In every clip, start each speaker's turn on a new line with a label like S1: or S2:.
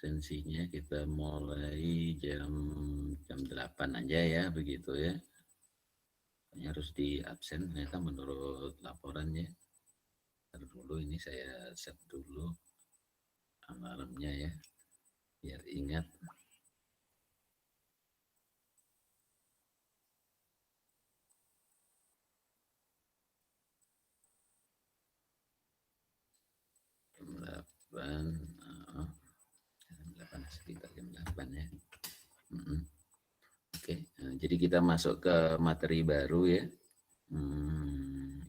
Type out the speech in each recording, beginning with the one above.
S1: absensinya kita mulai jam 8 aja ya, begitu ya. Harus di absen ternyata menurut laporannya. Ntar dulu ini saya set dulu alarmnya ya, biar ingat. Jam 8, jam 8 sekitar jam 8 ya. Oke, jadi kita masuk ke materi baru ya.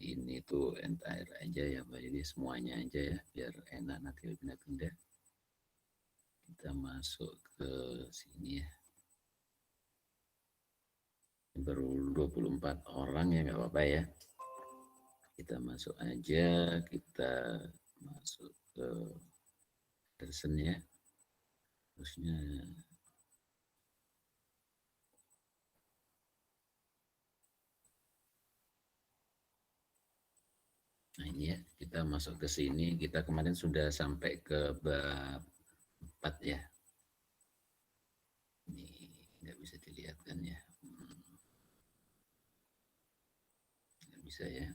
S1: Ini tuh entire aja ya Pak, jadi semuanya aja ya, biar enak nanti pindah-pindah. Kita masuk ke sini ya. Baru 24 orang ya, nggak apa-apa ya. Kita masuk aja, kita masuk ke person ya. Terusnya nah ini ya, kita masuk ke sini. Kita kemarin sudah sampai ke bab 4 ya. Ini nggak bisa dilihat kan ya. Nggak bisa ya.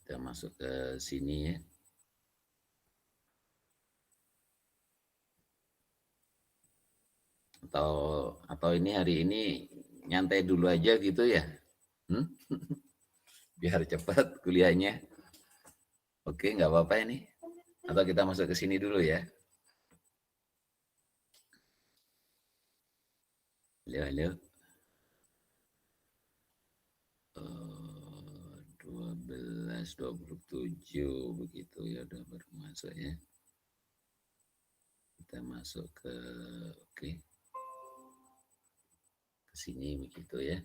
S1: Kita masuk ke sini ya. Atau ini hari ini nyantai dulu aja gitu ya. Hmm? Biar cepat kuliahnya. Oke, nggak apa-apa ini. Atau kita masuk ke sini dulu ya. Halo, halo. 12:27 begitu ya, udah baru masuk ya. Kita masuk ke oke. Ke sini begitu ya.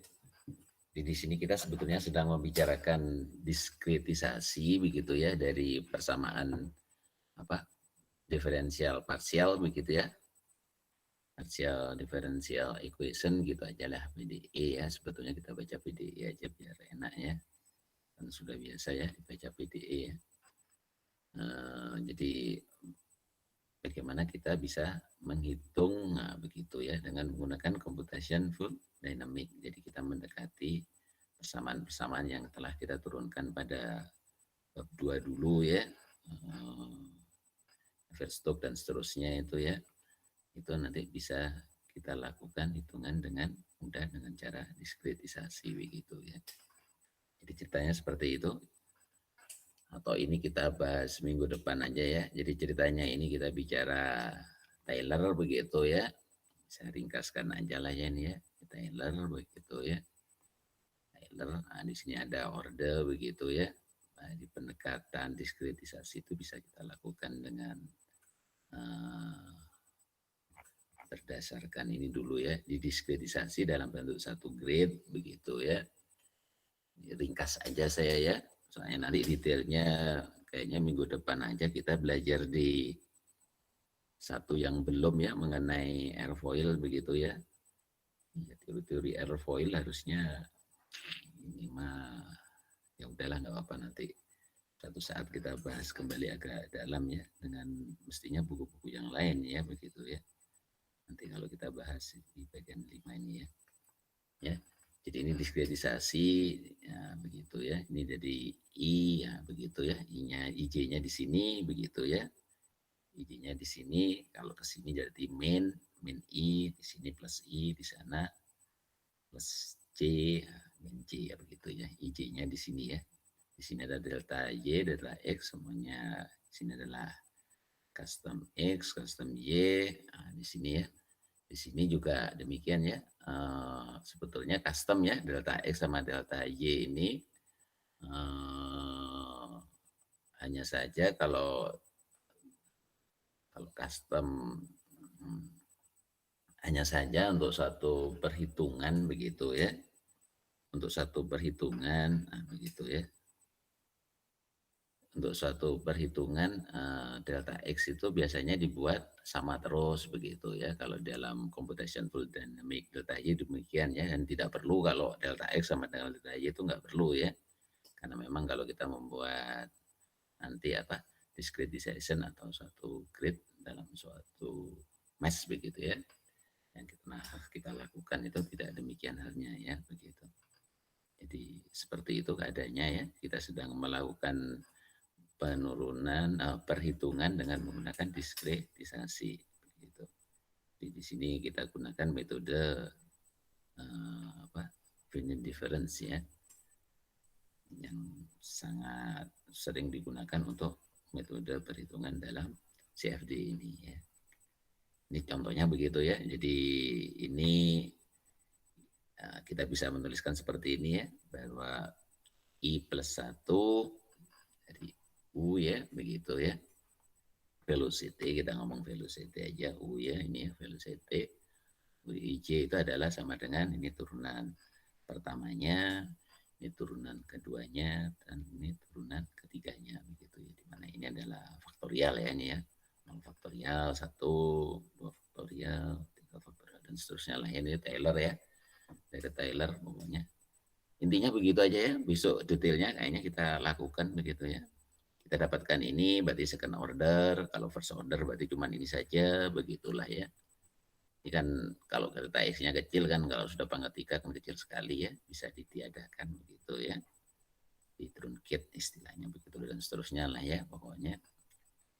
S1: Di sini kita sebetulnya sedang membicarakan diskretisasi begitu ya, dari persamaan apa? Diferensial parsial begitu ya. Partial differential equation gitu aja lah, PDE ya. Sebetulnya kita baca PDE aja biar enak ya. Kan sudah biasa ya dibaca PDE ya. Jadi bagaimana kita bisa menghitung begitu ya dengan menggunakan computation fluid dynamic. Jadi kita mendekati persamaan-persamaan yang telah kita turunkan pada bab 2 dulu ya. Overstock dan seterusnya itu ya. Itu nanti bisa kita lakukan hitungan dengan mudah dengan cara diskretisasi begitu ya. Jadi ceritanya seperti itu. Atau ini kita bahas minggu depan aja ya. Jadi ceritanya ini kita bicara Taylor begitu ya. Saya ringkaskan aja lah ya ini ya. Taylor begitu ya. Taylor, nah di sini ada order begitu ya. Nah, di pendekatan diskretisasi itu bisa kita lakukan dengan berdasarkan ini dulu ya, didiskretisasi dalam bentuk satu grade begitu ya. Ringkas aja saya ya, soalnya nanti detailnya kayaknya minggu depan aja kita belajar di satu yang belum ya, mengenai airfoil begitu ya. Teori-teori airfoil harusnya ini mah ya udahlah, nggak apa-apa, nanti satu saat kita bahas kembali agak dalam ya, dengan mestinya buku-buku yang lain ya begitu ya. Nanti kalau kita bahas di bagian 5 ini ya. Ya. Jadi ini diskretisasi ya, begitu ya. Ini dari I ya begitu ya. I-nya IJ-nya di sini begitu ya. IJ-nya di sini, kalau ke sini jadi min I, di sini plus I, di sana plus C, min C ya begitu ya. IJ-nya di sini ya. Di sini ada delta Y, delta X, semuanya di sini adalah custom X, custom Y. Nah, di sini ya. Di sini juga demikian ya. Sebetulnya custom ya, delta X sama delta Y ini hanya saja kalau custom hanya saja untuk satu perhitungan begitu ya. Untuk satu perhitungan begitu ya. Untuk suatu perhitungan delta X itu biasanya dibuat sama terus begitu ya. Kalau dalam computation fluid dynamic delta Y demikian ya, dan tidak perlu kalau delta X sama dengan delta Y itu nggak perlu ya. Karena memang kalau kita membuat nanti discretization atau suatu grid dalam suatu mesh begitu ya, yang kita lakukan itu tidak demikian halnya ya begitu. Jadi seperti itu keadaannya ya, kita sedang melakukan penurunan perhitungan dengan menggunakan diskretisasi begitu. Di sini kita gunakan metode Finite difference ya, yang sangat sering digunakan untuk metode perhitungan dalam CFD ini ya. Ini contohnya begitu ya. Jadi ini kita bisa menuliskan seperti ini ya, bahwa I plus 1 dari U ya, begitu ya. Velocity, kita ngomong velocity aja, U ya, ini ya velocity. UIJ itu adalah sama dengan ini turunan pertamanya, ini turunan keduanya, dan ini turunan ketiganya begitu ya. Dimana ini adalah faktorial ya, ini ya. 0 faktorial, 1, 2 faktorial, 3 faktorial, dan seterusnya lah. Ini Taylor ya. Dari Taylor pokoknya. Intinya begitu aja ya. Besok detailnya kayaknya kita lakukan begitu ya. Kita dapatkan ini berarti second order, kalau first order berarti cuma ini saja, begitulah ya. Ini kan kalau delta X-nya kecil kan, kalau sudah pangkat 3 kan kecil sekali ya, bisa ditiadakan begitu ya. Di truncate istilahnya begitu dan seterusnya lah ya pokoknya.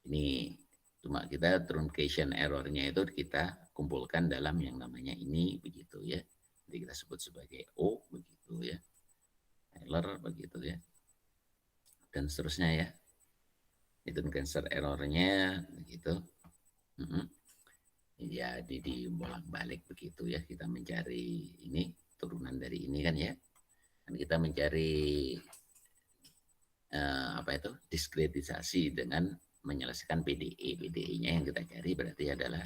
S1: Ini cuma kita truncation errornya itu kita kumpulkan dalam yang namanya ini begitu ya. Jadi kita sebut sebagai O begitu ya. Error begitu ya. Dan seterusnya ya. Itu cancer errornya begitu. Jadi dibolak-balik begitu ya, kita mencari ini turunan dari ini kan ya, dan kita mencari diskretisasi dengan menyelesaikan PDE. PDE-nya yang kita cari berarti adalah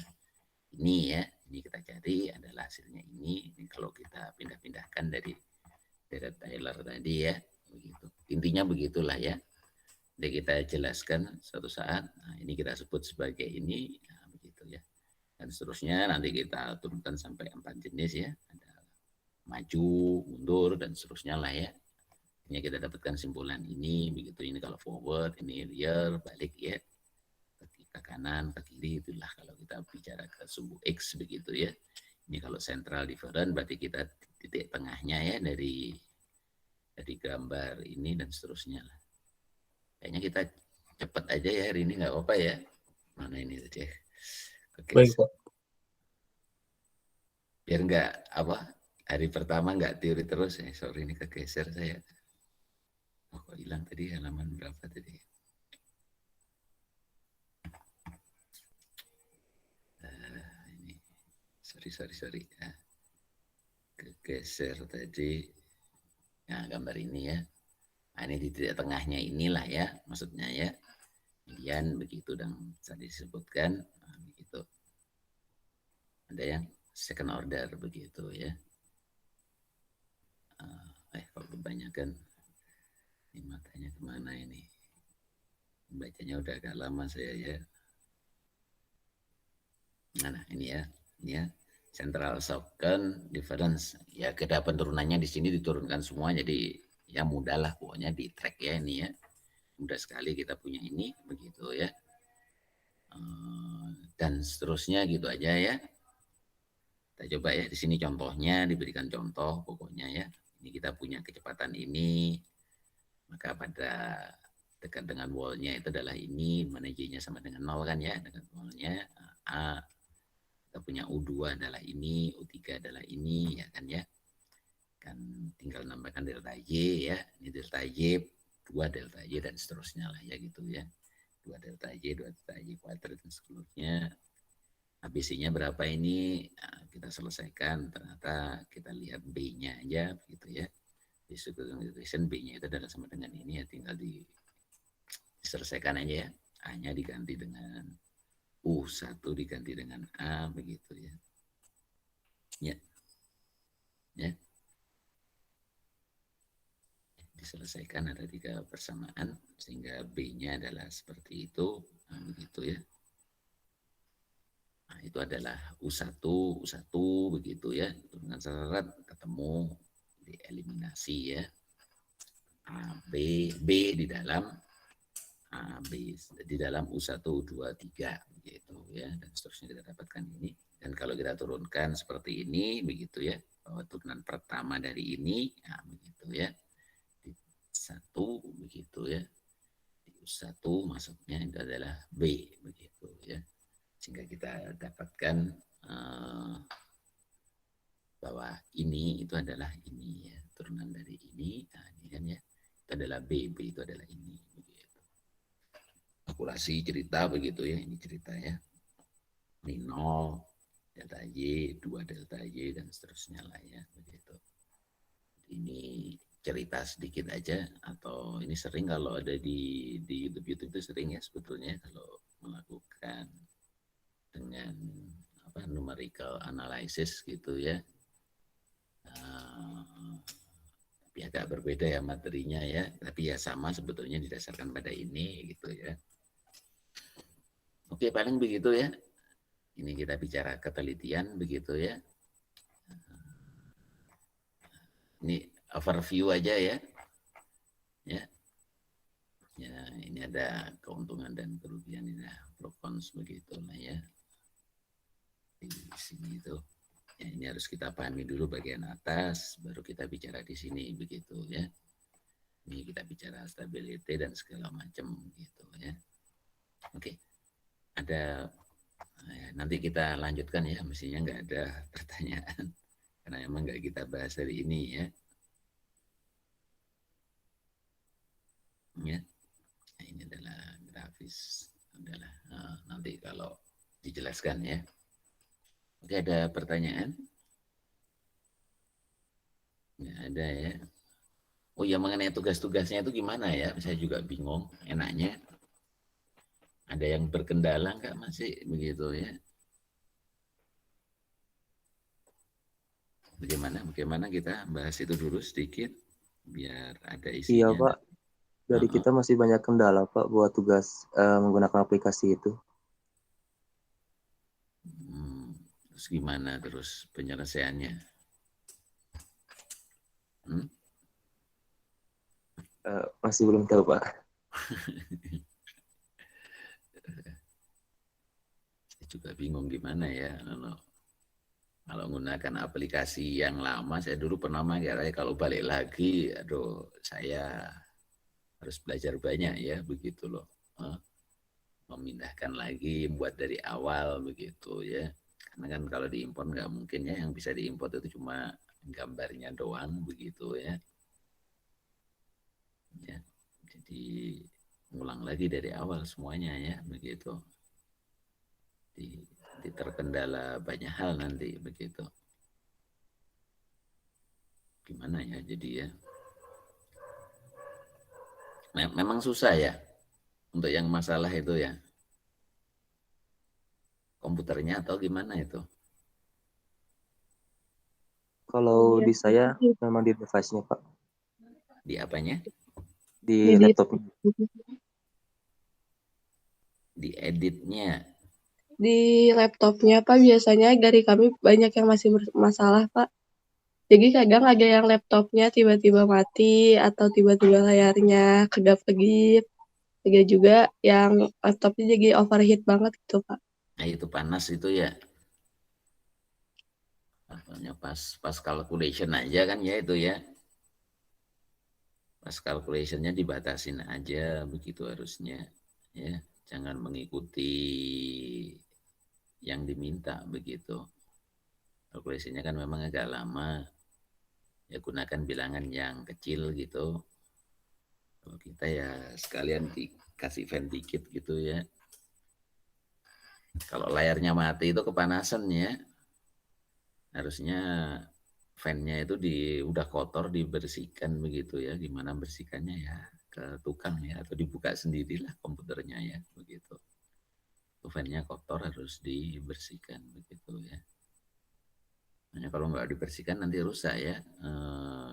S1: ini ya, ini kita cari adalah hasilnya ini. Ini kalau kita pindah-pindahkan dari Taylor tadi ya, begitu. Intinya begitulah ya. Jadi kita jelaskan suatu saat, nah ini kita sebut sebagai ini, nah, begitu ya. Dan seterusnya nanti kita turunkan sampai 4 jenis ya, ada maju, mundur, dan seterusnya lah ya. Ini kita dapatkan simpulan ini, begitu. Ini kalau forward, ini rear, balik ya, ke kanan, ke kiri, itulah kalau kita bicara ke sumbu X begitu ya. Ini kalau central different berarti kita titik tengahnya ya dari gambar ini dan seterusnya lah. Kayaknya kita cepat aja ya hari ini, nggak apa-apa ya. Mana ini tadi? Oke. Baik, Pak. Biar nggak hari pertama nggak teori terus ya. Sorry ini kegeser saya. Oh, kok hilang tadi halaman berapa tadi? Ini sorry. Kegeser tadi. Nah, gambar ini ya. Nah, ini di titik tengahnya inilah ya, maksudnya ya. Kemudian begitu dan tadi disebutkan, nah, begitu. Ada yang second order begitu ya. Kalau kebanyakan ini matanya kemana ini? Bacanya udah agak lama saya ya. Nah, ini ya central second difference. Ya kita penurunannya di sini diturunkan semua, jadi ya mudah lah pokoknya di track ya ini ya. Mudah sekali kita punya ini begitu ya. Dan seterusnya gitu aja ya. Kita coba ya di sini contohnya, diberikan contoh pokoknya ya. Ini kita punya kecepatan ini, maka pada dekat dengan wall-nya itu adalah ini, mana J-nya sama dengan 0 kan ya, dengan wall-nya A. Kita punya U2 adalah ini, U3 adalah ini ya kan ya. Kan tinggal nambahkan delta J ya, ini delta J, 2 delta J dan seterusnya lah ya gitu ya. 2 delta J, 2 delta J kuadrat dan seterusnya. ABC-nya berapa ini? Nah, kita selesaikan, ternyata kita lihat B-nya aja begitu ya. Distribution B-nya itu adalah sama dengan ini ya, tinggal diselesaikan aja ya. A-nya diganti dengan U1 diganti dengan A begitu ya. Ya. Diselesaikan ada 3 persamaan sehingga B-nya adalah seperti itu. Nah, begitu ya. Nah, itu adalah U1 begitu ya. Dengan syarat ketemu dieliminasi ya. AB, B di dalam AB di dalam U1, U2, U3 begitu ya, dan seterusnya kita dapatkan ini. Dan kalau kita turunkan seperti ini begitu ya, bahwa turunan pertama dari ini, nah, begitu ya, di 1 begitu ya, di U1 masuknya itu adalah B begitu ya, sehingga kita dapatkan bahwa ini itu adalah ini ya, turunan dari ini, nah ini kan ya, itu adalah B, B itu adalah ini begitu. Akurasi cerita begitu ya, ini cerita ya. Ini 0, delta Y, 2 delta Y, dan seterusnya lah ya, begitu. Ini cerita sedikit aja, atau ini sering kalau ada di YouTube itu sering ya sebetulnya kalau melakukan dengan apa numerical analysis gitu ya. Tapi agak berbeda ya materinya ya, tapi ya sama sebetulnya didasarkan pada ini gitu ya. Oke, paling begitu ya. Ini kita bicara ketelitian begitu ya. Ini overview aja ya. Ya. Ya, ini ada keuntungan dan kerugian, ini pro cons begitu lah ya. Di sini itu. Ya, ini harus kita pahami dulu bagian atas, baru kita bicara di sini begitu ya. Ini kita bicara stability dan segala macam gitu ya. Oke. Ada nanti kita lanjutkan ya, mestinya nggak ada pertanyaan karena emang nggak kita bahas hari ini ya. Ya, nah, ini adalah grafis, adalah nanti kalau dijelaskan ya. Oke, ada pertanyaan? Nggak ada ya. Oh ya, mengenai tugas-tugasnya itu gimana ya? Saya juga bingung enaknya. Ada yang berkendala nggak masih begitu ya? Bagaimana kita bahas itu dulu sedikit biar ada
S2: Iya
S1: isinya.
S2: Pak, dari kita masih banyak kendala Pak buat tugas menggunakan aplikasi itu.
S1: Terus gimana terus penyelesaiannya?
S2: Masih belum tahu Pak.
S1: Saya juga bingung gimana ya. Kalau menggunakan aplikasi yang lama, saya dulu pernah pakai, kalau balik lagi, aduh, saya harus belajar banyak ya, begitu loh. Memindahkan lagi, buat dari awal begitu ya. Karena kan kalau diimpor nggak mungkin ya, yang bisa diimpor itu cuma gambarnya doang begitu ya. Ya, jadi ulang lagi dari awal semuanya ya, begitu. Di terkendala banyak hal nanti begitu. Gimana ya jadi ya. Memang susah ya untuk yang masalah itu ya. Komputernya atau gimana itu?
S2: Kalau di saya memang di device-nya Pak,
S1: Di apanya?
S2: di laptopnya.
S1: Di editnya.
S3: Di laptopnya Pak biasanya dari kami banyak yang masih bermasalah Pak. Jadi kadang ada yang laptopnya tiba-tiba mati atau tiba-tiba layarnya kedap-kedip. Ada juga yang laptopnya jadi overheat banget gitu Pak.
S1: Nah itu panas itu ya. Contohnya pas calculation aja kan ya itu ya. Pas calculationnya dibatasin aja begitu harusnya. Ya, jangan mengikuti yang diminta begitu. Calculationnya kan memang agak lama. Ya gunakan bilangan yang kecil gitu. Kalau kita ya sekalian dikasih fan dikit gitu ya. Kalau layarnya mati itu kepanasan ya. Harusnya fan-nya itu udah kotor dibersihkan begitu ya. Gimana bersihkannya ya ke tukang ya atau dibuka sendirilah komputernya ya begitu. Fan-nya kotor harus dibersihkan begitu ya. Hanya kalau nggak dibersihkan nanti rusak ya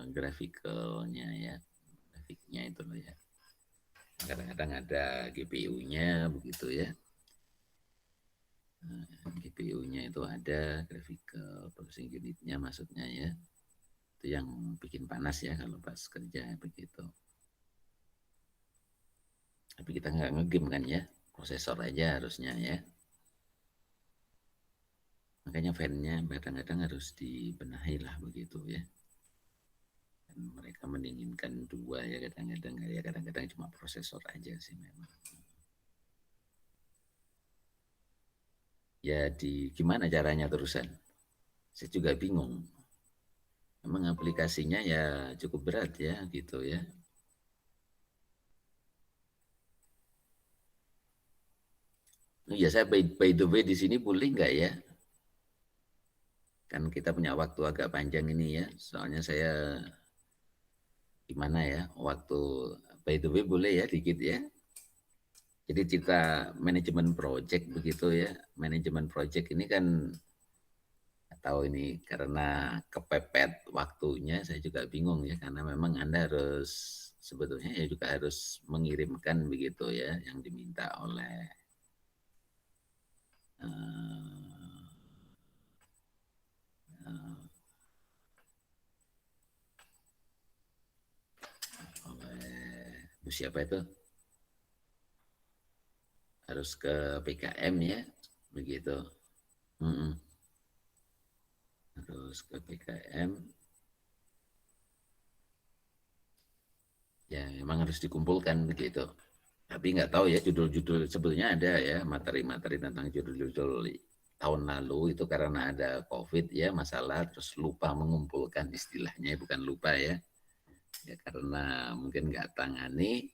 S1: grafikalnya ya, grafiknya itu loh ya. Kadang-kadang ada GPU-nya begitu ya. GPU-nya itu ada graphical processing unit-nya maksudnya ya. Itu yang bikin panas ya kalau pas kerja begitu. Tapi kita nggak ngegame kan ya, prosesor aja harusnya ya. Makanya fan-nya kadang-kadang harus dibenahi lah begitu ya. Dan mereka mendinginkan dua ya kadang-kadang cuma prosesor aja sih memang. Ya gimana caranya terusan? Saya juga bingung. Memang aplikasinya ya cukup berat ya gitu ya. Ya saya by the way di sini boleh nggak ya? Kan kita punya waktu agak panjang ini ya. Soalnya saya gimana ya? Waktu by the way boleh ya dikit ya. Jadi kita manajemen project begitu ya. Manajemen project ini kan tahu ini karena kepepet waktunya saya juga bingung ya karena memang Anda harus sebetulnya ya juga harus mengirimkan begitu ya yang diminta oleh uh, oleh siapa itu harus ke PKM ya begitu. Mm-mm. Harus ke PKM ya memang harus dikumpulkan begitu. Tapi nggak tahu ya judul-judul sebetulnya ada ya materi-materi tentang judul-judul tahun lalu itu karena ada COVID ya masalah terus lupa mengumpulkan istilahnya bukan lupa ya ya karena mungkin nggak tangani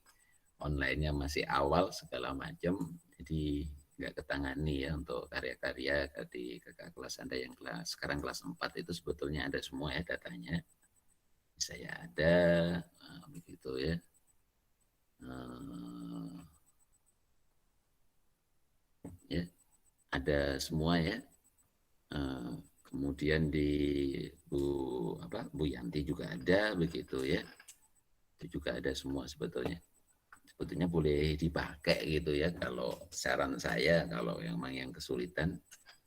S1: online-nya masih awal segala macam jadi nggak ketangani ya untuk karya-karya di kakak kelas Anda yang sekarang kelas 4 itu sebetulnya ada semua ya datanya saya ada begitu ya. Ya ada semua ya. Kemudian di Bu Yanti juga ada begitu ya. Itu juga ada semua sebetulnya. Sebetulnya boleh dipakai gitu ya kalau saran saya kalau yang kesulitan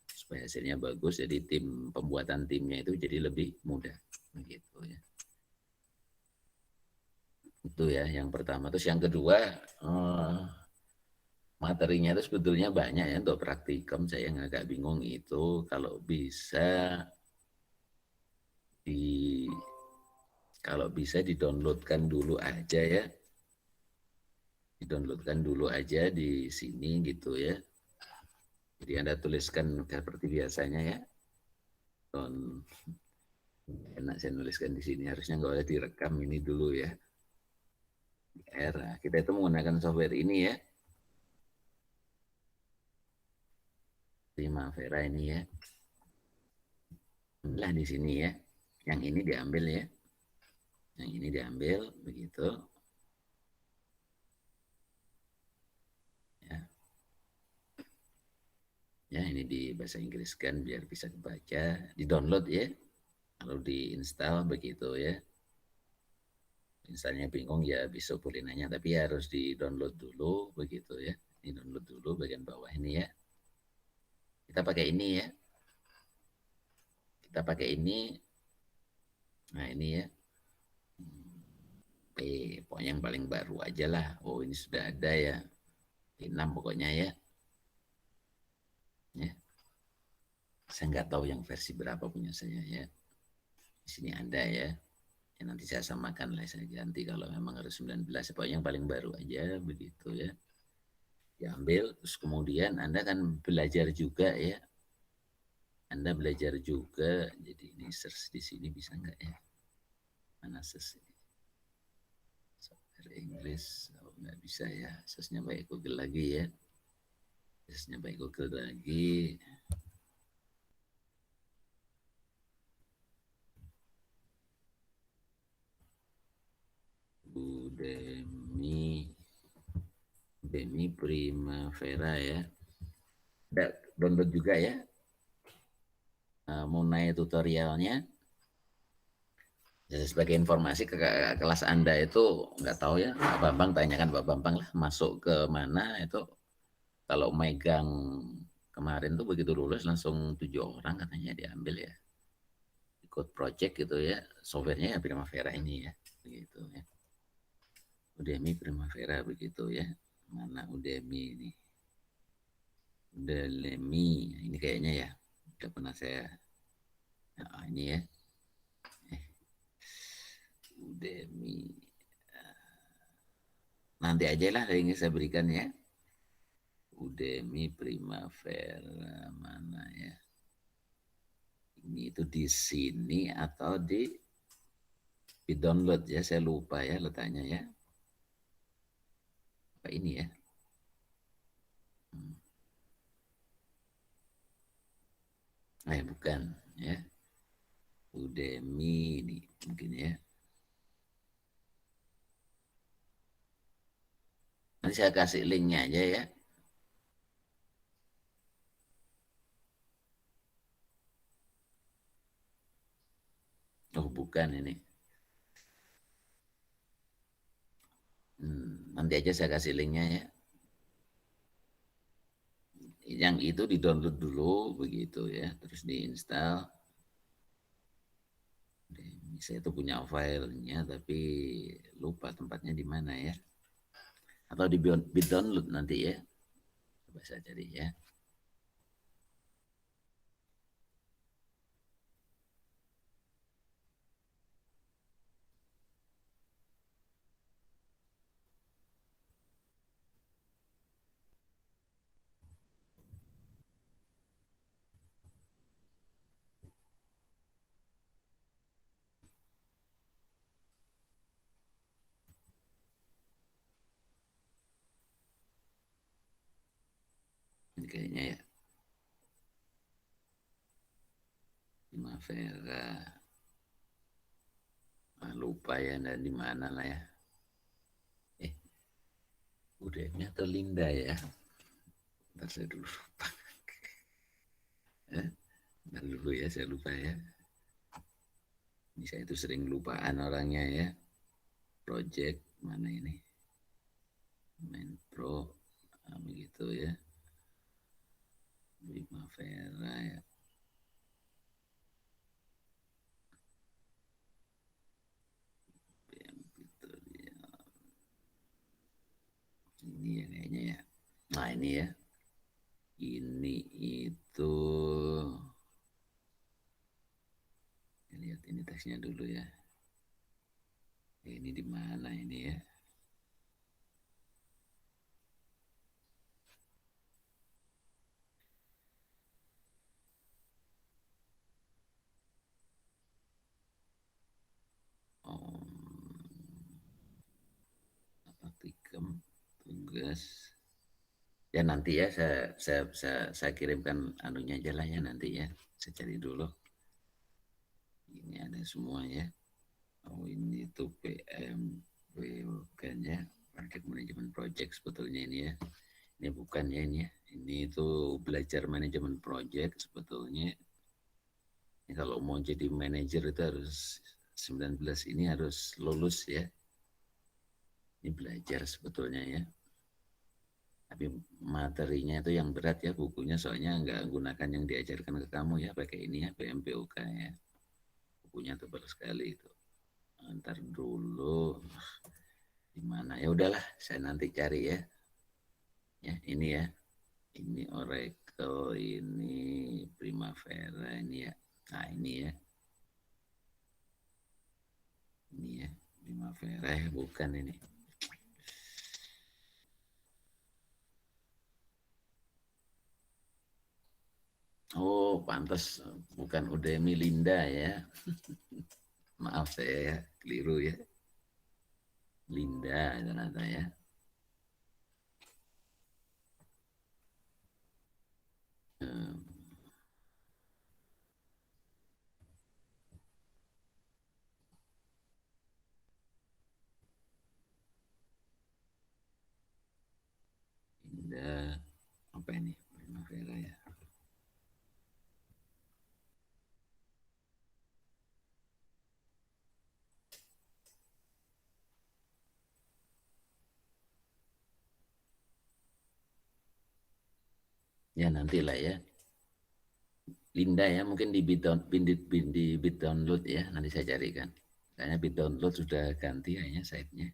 S1: supaya hasilnya bagus jadi tim pembuatan timnya itu jadi lebih mudah begitu ya. Itu ya yang pertama. Terus yang kedua materinya itu sebetulnya banyak ya untuk praktikum saya yang agak bingung itu kalau bisa di kalau bisa didownloadkan dulu aja ya didownloadkan dulu aja di sini gitu ya jadi Anda tuliskan seperti biasanya ya Don, enak saya nuliskan di sini harusnya nggak boleh direkam ini dulu ya kita itu menggunakan software ini ya Primavera ini ya lah di sini ya yang ini diambil ya yang ini diambil begitu ya ya ini di bahasa Inggris kan biar bisa dibaca di download ya lalu diinstal begitu ya misalnya bingung ya bisa boleh nanya tapi harus di download dulu begitu ya di download dulu bagian bawah ini ya kita pakai ini ya kita pakai ini nah ini ya pokoknya yang paling baru aja lah oh ini sudah ada ya 6 pokoknya ya ya saya nggak tahu yang versi berapa punya saya ya di sini ada ya ya nanti saya samakan lah saya ganti kalau memang harus 19 pokoknya yang paling baru aja begitu ya diambil terus kemudian Anda kan belajar juga ya Anda belajar juga jadi ini search di sini bisa nggak ya mana search software Inggris oh, nggak bisa ya searchnya baik Google lagi ya searchnya baik Google lagi Udemy Primavera ya. Ada download juga ya. Munai tutorialnya. Jadi sebagai informasi ke kelas Anda itu nggak tahu ya, Pak Bambang tanyakan Pak Bambang lah masuk ke mana itu kalau megang kemarin tuh begitu lulus langsung 7 orang katanya diambil ya ikut project gitu ya softwarenya ya Primavera ini ya begitu ya Udemy Primavera begitu ya Mana Udemy ini? Udemy, ini kayaknya ya. Udah pernah saya. Nah, ini ya. Udemy. Nanti aja lah yang saya berikan ya. Udemy Primavera mana ya? Ini itu di sini atau di download ya, saya lupa ya letaknya ya. Apa ini ya? Bukan ya. Udemy ini mungkin ya. Nanti saya kasih linknya aja ya. Oh bukan ini. Nanti aja saya kasih linknya ya. Yang itu di-download dulu begitu ya, terus diinstal. Saya itu punya filenya tapi lupa tempatnya di mana ya. Atau di download nanti ya. Coba saya cari ya. Ini kayaknya ya. Primavera. Lupa ya di mana lah ya. Udemy atau Linda ya. Ntar saya dulu lupa. Ntar dulu ya, saya lupa ya. Ini saya itu sering lupaan orangnya ya. Project mana ini? Main Pro, begitu ya. Primavera ya. Ini ya kayaknya ya. Nah ini ya. Ini itu. Lihat ini teksnya dulu ya. Ini di mana ini ya? Praktikum tugas. Ya nanti ya saya kirimkan anunya aja lah ya nanti ya. Saya cari dulu. Ini ada semua ya. Oh ini tuh bukan ya. Project Management Project sebetulnya ini ya. Ini bukan ya ini ya. Ini itu belajar manajemen project sebetulnya. Ini kalau mau jadi manajer itu harus 19 ini harus lulus ya. Ini belajar sebetulnya ya. Tapi materinya itu yang berat ya bukunya, soalnya nggak gunakan yang diajarkan ke kamu ya, pakai ini ya PMPOK ya. Bukunya tebal sekali itu. Ntar dulu di mana ya, udahlah saya nanti cari ya. Ya ini ya. Ini Oracle, ini Primavera ini ya. Nah ini ya. Ini ya Primavera ya, bukan ini. Oh, pantas bukan Udemy Linda ya. Maaf saya keliru ya. Linda ternyata ya. Linda apa ini? Primavera ya. Ya nantilah ya. Linda ya, mungkin di bit download ya, nanti saya carikan. Kayaknya bit download sudah ganti kayaknya site-nya.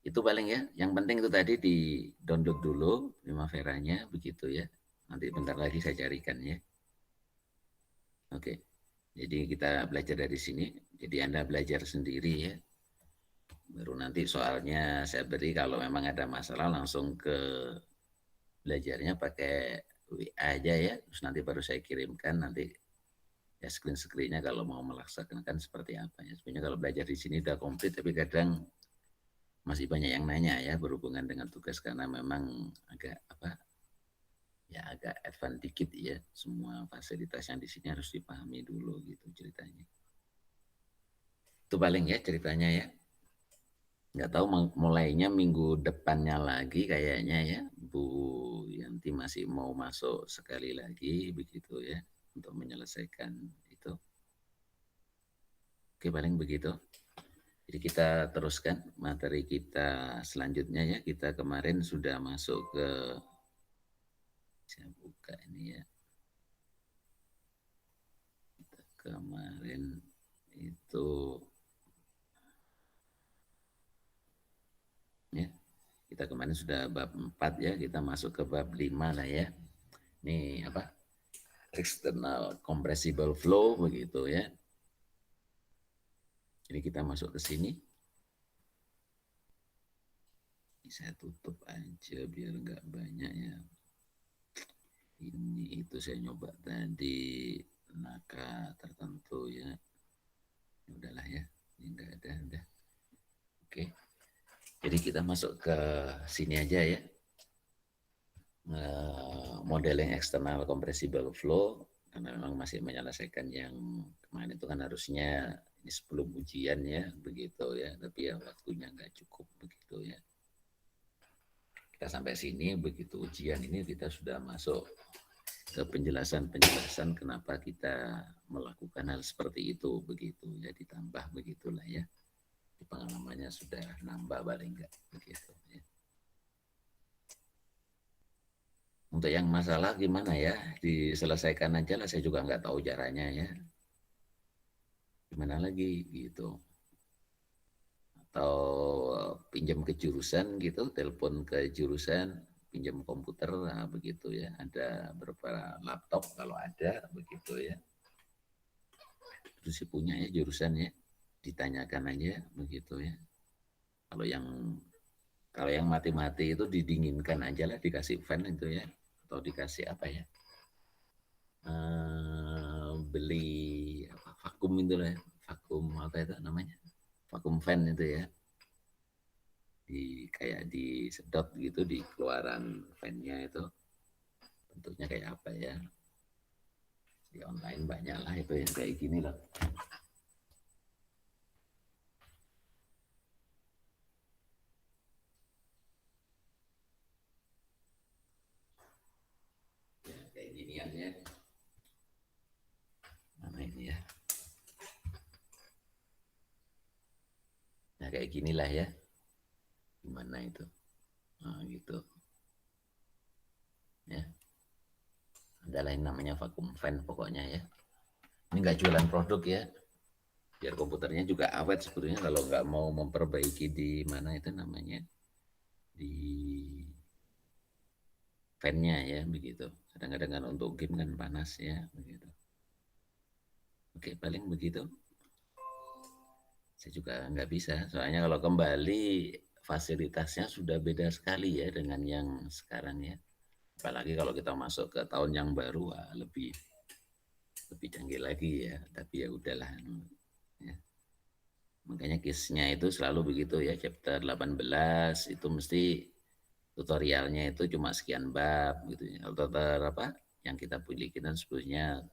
S1: Itu paling ya. Yang penting itu tadi di download dulu Primavera-nya begitu ya. Nanti bentar lagi saya carikan ya. Oke. Jadi kita belajar dari sini. Jadi Anda belajar sendiri ya. Baru nanti soalnya saya beri kalau memang ada masalah langsung ke belajarnya pakai WA aja ya. Terus nanti baru saya kirimkan nanti ya screen-screennya kalau mau melaksanakan seperti apa ya. Sebenarnya kalau belajar di sini udah komplit tapi kadang masih banyak yang nanya ya berhubungan dengan tugas karena memang agak apa ya agak advance dikit ya. Semua fasilitas yang di sini harus dipahami dulu gitu ceritanya. Itu paling ya ceritanya ya. Nggak tahu mulainya minggu depannya lagi kayaknya ya. Bu Yanti masih mau masuk sekali lagi begitu ya untuk menyelesaikan itu. Oke paling begitu. Jadi kita teruskan materi kita selanjutnya ya. Kita kemarin sudah masuk ke, saya buka ini ya. Kita kemarin itu ya. Kita kemarin sudah bab 4 ya, kita masuk ke bab 5 lah ya. Ini apa? External compressible flow begitu ya. Jadi kita masuk ke sini. Saya tutup aja biar nggak banyak ya. Ini itu saya nyoba tadi naka tertentu ya. Udahlah ya, ini nggak ada udah. Oke. Jadi kita masuk ke sini aja ya. Modeling external compressible flow karena memang masih menyelesaikan yang kemarin itu kan harusnya ini sebelum ujian ya begitu ya, tapi ya waktunya nggak cukup begitu ya. Kita sampai sini begitu ujian ini kita sudah masuk ke penjelasan kenapa kita melakukan hal seperti itu begitu ya, ditambah begitulah ya. Pengalamannya sudah nambah paling enggak begitu ya. Untuk yang masalah gimana ya, diselesaikan aja lah, saya juga nggak tahu caranya ya. Gimana lagi gitu. Atau pinjam ke jurusan gitu, telepon ke jurusan, pinjam komputer, nah begitu ya. Ada beberapa laptop kalau ada begitu ya. Terus si punya ya jurusan ya, ditanyakan aja begitu ya. Kalau yang mati-mati itu didinginkan aja lah, dikasih fan itu ya. Atau dikasih apa ya, beli vakum itu lah, vakum apa itu namanya, vakum fan itu ya, kayak disedot gitu di keluaran fan-nya itu, bentuknya kayak apa ya, di online banyak lah itu yang kayak gini loh. Ya, kayak ginian ya. Mana ini ya? Nah kayak ginilah ya. Gimana itu? Nah gitu. Ya. Ada lain namanya vakum fan pokoknya ya. Ini nggak jualan produk ya. Biar komputernya juga awet sebetulnya kalau nggak mau memperbaiki di mana itu namanya, di fan-nya ya begitu. Kadang-kadang kan untuk game kan panas ya begitu. Oke paling begitu. Saya juga nggak bisa soalnya kalau kembali fasilitasnya sudah beda sekali ya dengan yang sekarang ya. Apalagi kalau kita masuk ke tahun yang baru lebih canggih lagi ya. Tapi ya udahlah. Ya. Makanya case-nya itu selalu begitu ya, chapter 18 itu mesti tutorialnya itu cuma sekian bab gitu ya. Kalau tutor apa yang kita pilih kan sebetulnya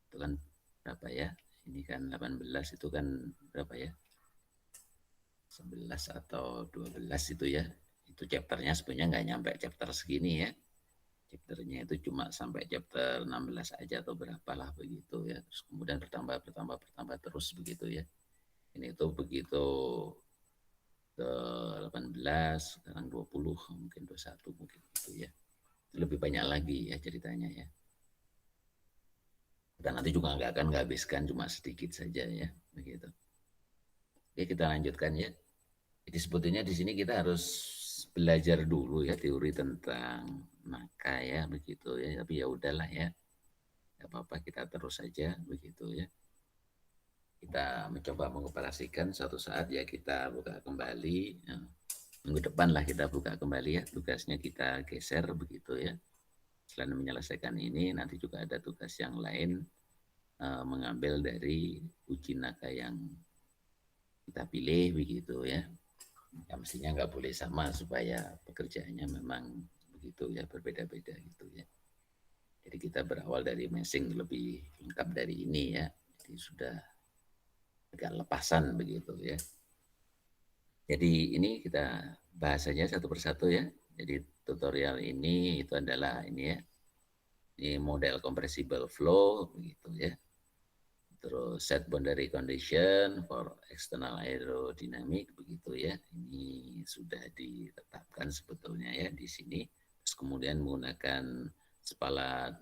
S1: itu kan berapa ya? Ini kan 18 itu kan berapa ya? 11 atau 12 itu ya. Itu chapternya sebenarnya nggak nyampe chapter segini ya. Chapternya itu cuma sampai chapter 16 aja atau berapa lah begitu ya. Terus kemudian bertambah terus begitu ya. Ini tuh begitu ke 18, sekarang 20, mungkin 21 mungkin gitu ya. Lebih banyak lagi ya ceritanya ya. Dan nanti juga nggak akan habiskan cuma sedikit saja ya begitu. Oke kita lanjutkan ya. Jadi sebetulnya di sini kita harus belajar dulu ya teori tentang maka ya begitu ya. Tapi ya udahlah ya, nggak apa-apa kita terus saja begitu ya. Kita mencoba mengoperasikan suatu saat ya kita buka kembali. Ya. Minggu depan lah kita buka kembali ya, tugasnya kita geser begitu ya. Selain menyelesaikan ini, nanti juga ada tugas yang lain mengambil dari uji naga yang kita pilih begitu ya. Ya mestinya nggak boleh sama supaya pekerjaannya memang begitu ya, berbeda-beda gitu ya. Jadi kita berawal dari meshing lebih lengkap dari ini ya. Jadi sudah agak lepasan begitu ya. Jadi ini kita bahas saja satu persatu ya. Jadi tutorial ini itu adalah ini ya. Ini model compressible flow begitu ya. Terus set boundary condition for external aerodynamic begitu ya. Ini sudah ditetapkan sebetulnya ya di sini. Terus kemudian menggunakan Spalat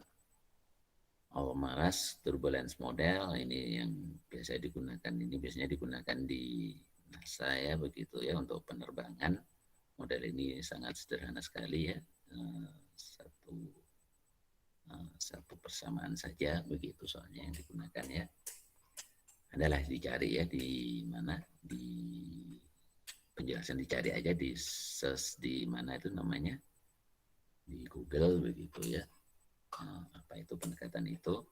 S1: Almaraz turbulence model, ini yang biasa digunakan, ini biasanya digunakan di NASA ya begitu ya untuk penerbangan. Model ini sangat sederhana sekali ya, satu persamaan saja begitu soalnya yang digunakan ya. Adalah dicari ya di mana, di penjelasan dicari aja di search di mana itu namanya, di Google begitu ya. Apa itu pendekatan itu?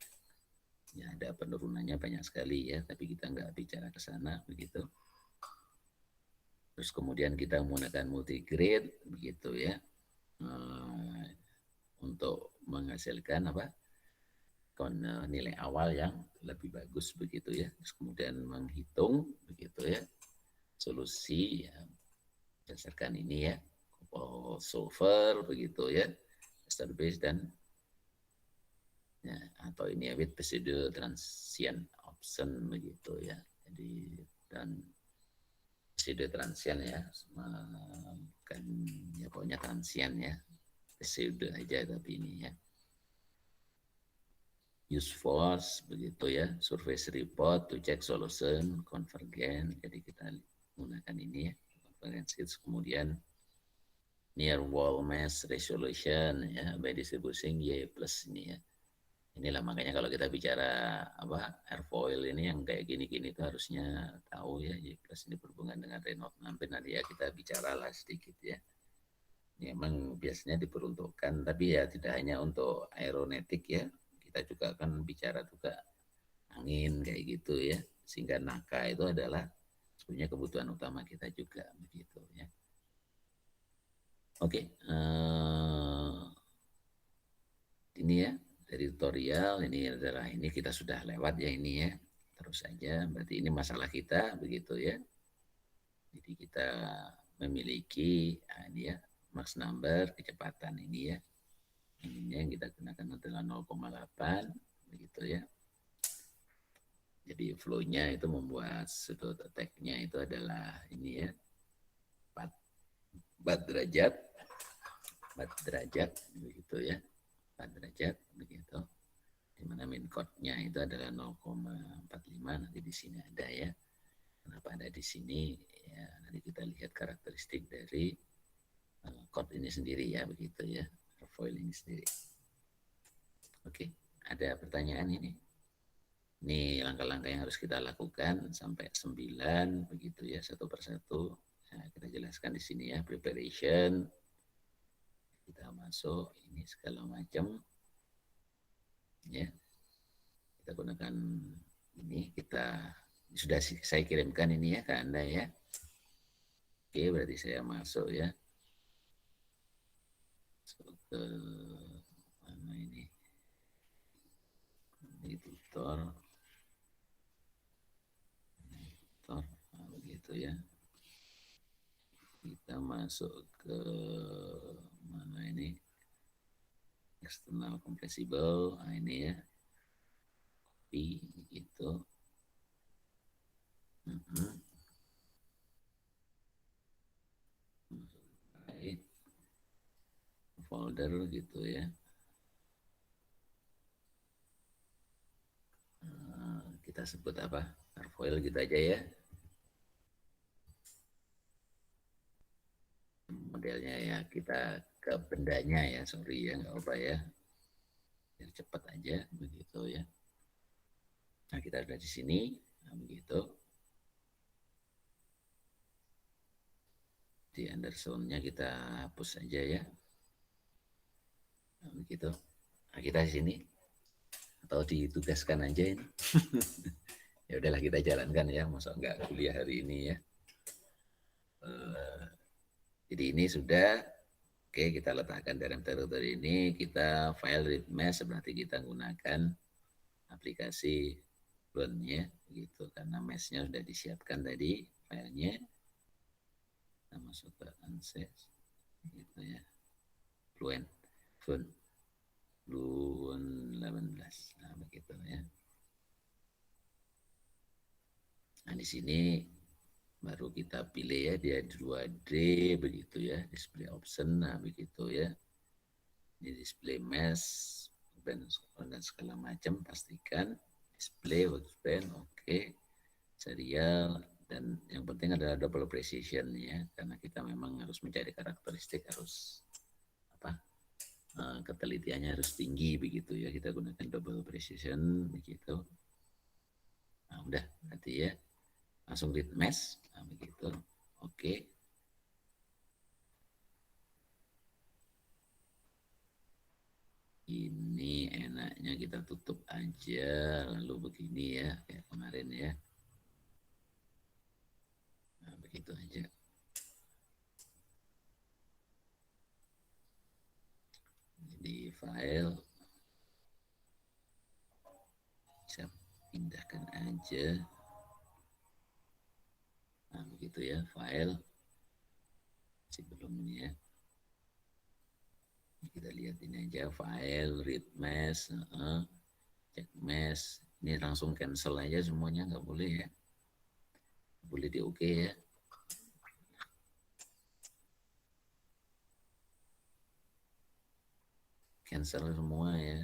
S1: Ya ada penurunannya banyak sekali ya, tapi kita nggak bicara ke sana begitu. Terus kemudian kita menggunakan multigrade begitu ya, untuk menghasilkan apa, nilai awal yang lebih bagus begitu ya. Terus kemudian menghitung begitu ya solusi ya, berdasarkan ini ya, solver begitu ya, master base dan ya, atau ini ya with pseudo transient option begitu ya. Jadi dan pseudo transient ya, bukan ya pokoknya transient ya, pseudo aja tapi ini ya. Use force begitu ya, surface report to check solution convergent. Jadi kita menggunakan ini ya, convergence. Kemudian near wall mass resolution ya by distributing Y plus ini ya. Inilah makanya kalau kita bicara apa airfoil ini yang kayak gini-gini itu harusnya tahu ya, Y plus ini berhubungan dengan Reynolds number. Nanti ya kita bicara lah sedikit ya. Ini memang biasanya diperuntukkan, tapi ya tidak hanya untuk aeronautik ya. Kita juga akan bicara juga angin kayak gitu ya. Sehingga naka itu adalah sebenarnya kebutuhan utama kita juga begitu ya. Oke, ini ya dari tutorial ini adalah ini kita sudah lewat ya ini ya. Terus saja berarti ini masalah kita begitu ya. Jadi kita memiliki ini ya max number kecepatan ini ya. Ini yang kita gunakan adalah 0,8 begitu ya. Jadi flow-nya itu membuat sudut attack-nya itu adalah ini ya 4 derajat begitu ya, 4 derajat begitu. Di mana min code-nya itu adalah 0,45, nanti di sini ada ya. Kenapa ada di sini ya, nanti kita lihat karakteristik dari code ini sendiri ya begitu ya, foil ini sendiri. Oke, ada pertanyaan ini? Ini langkah-langkah yang harus kita lakukan sampai 9 begitu ya, satu persatu. Nah, kita jelaskan di sini ya, preparation. Kita masuk ini segala macam. Ya. Kita gunakan ini, kita sudah saya kirimkan ini ya ke Anda ya. Oke, berarti saya masuk ya. Masuk ke mana ini? Ini tutor. Nah, begitu ya. Kita masuk ke mana ini? External compressible. Nah, ini ya. Copy gitu. Baik. Folder gitu ya. Kita sebut apa? Airfoil gitu aja ya. modelnya ya, kita ke bendanya ya, sorry ya, nggak apa ya, biar cepat aja begitu ya. Nah kita ada di sini, nah, begitu. Di Anderson-nya kita hapus saja ya, nah, begitu. Nah kita di sini atau ditugaskan aja ini. Ya udahlah kita jalankan ya, masa nggak kuliah hari ini ya. Jadi ini sudah, oke kita letakkan dalam teritori ini, kita file read mesh berarti kita gunakan aplikasi Fluent-nya gitu, karena mesh-nya sudah disiapkan tadi filenya. Kita masuk ke Ansys gitu ya, Fluent 18, nah begitu ya. Nah di sini baru kita pilih ya, dia 2D begitu ya, display option, nah begitu ya. Ini display mesh dan segala macam, pastikan display workspace oke, serial, dan yang penting adalah double precision ya, karena kita memang harus mencari karakteristik, harus apa, ketelitiannya harus tinggi begitu ya, kita gunakan double precision begitu. Nah udah nanti ya, langsung read mesh, nah begitu, oke. Ini enaknya kita tutup aja, lalu begini ya, kayak kemarin ya. Nah, begitu aja. Di file, saya pindahkan aja. Nah, begitu ya, file. Masih belum ini ya. Kita lihat ini aja, file, read mesh, check mesh. Ini langsung cancel aja semuanya, nggak boleh ya. Boleh di oke ya. Cancel semua ya.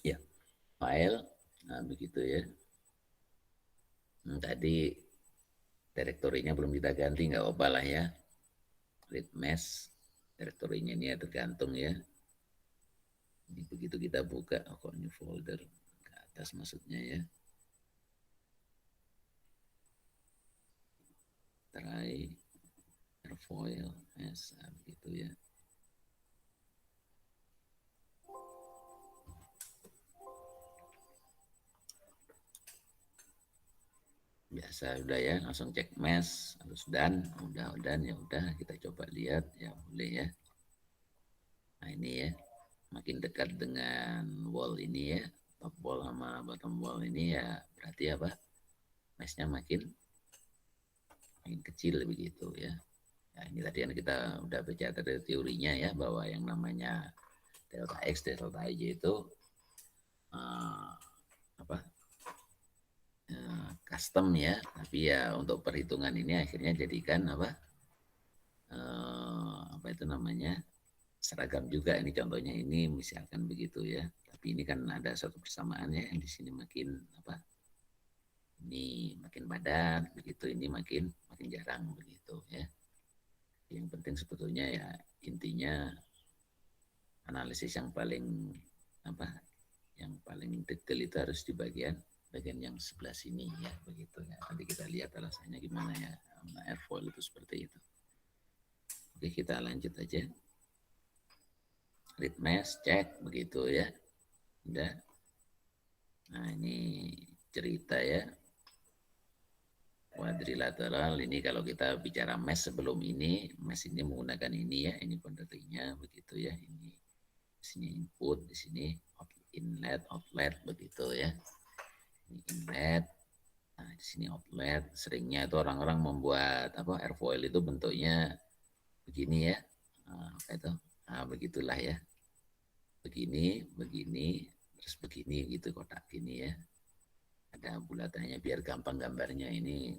S1: Ya, file, nah begitu ya. Tadi direktorinya belum kita ganti, nggak apa-apa lah ya. Read mesh, direktorinya ini ya tergantung ya. Ini begitu kita buka, oh kok ini folder ke atas maksudnya ya. Try airfoil, yes, begitu ya. Biasa udah ya, langsung cek mesh, harus done, udah ya udah, kita coba lihat ya, boleh ya. Nah ini ya, makin dekat dengan wall ini ya, top wall sama bottom wall ini ya, berarti apa, meshnya makin kecil begitu ya. Nah ini tadi yang kita udah baca dari teorinya ya, bahwa yang namanya delta X, delta Y itu apa, custom ya, tapi ya untuk perhitungan ini akhirnya jadikan apa, apa itu namanya, seragam juga. Ini contohnya ini misalkan begitu ya, tapi ini kan ada satu persamaannya, yang di sini makin apa, ini makin padat begitu, ini makin jarang begitu ya. Yang penting sebetulnya ya, intinya analisis yang paling apa, yang paling detail itu harus di bagian yang sebelah sini ya, begitu ya. Nanti kita lihat alasannya gimana ya, airfoil itu seperti itu. Oke, kita lanjut aja. Read mesh, cek begitu ya. Udah. Nah ini cerita ya. Quadrilateral ini kalau kita bicara mesh sebelum ini, mesh ini menggunakan ini ya, ini boundary-nya begitu ya. Ini di sini input, di sini inlet, outlet begitu ya. Ini inlet, nah di sini outlet. Seringnya itu orang-orang membuat apa, airfoil itu bentuknya begini ya, apa itu, nah begitulah ya, begini terus begini gitu, kotak gini ya, ada bulatannya biar gampang gambarnya. Ini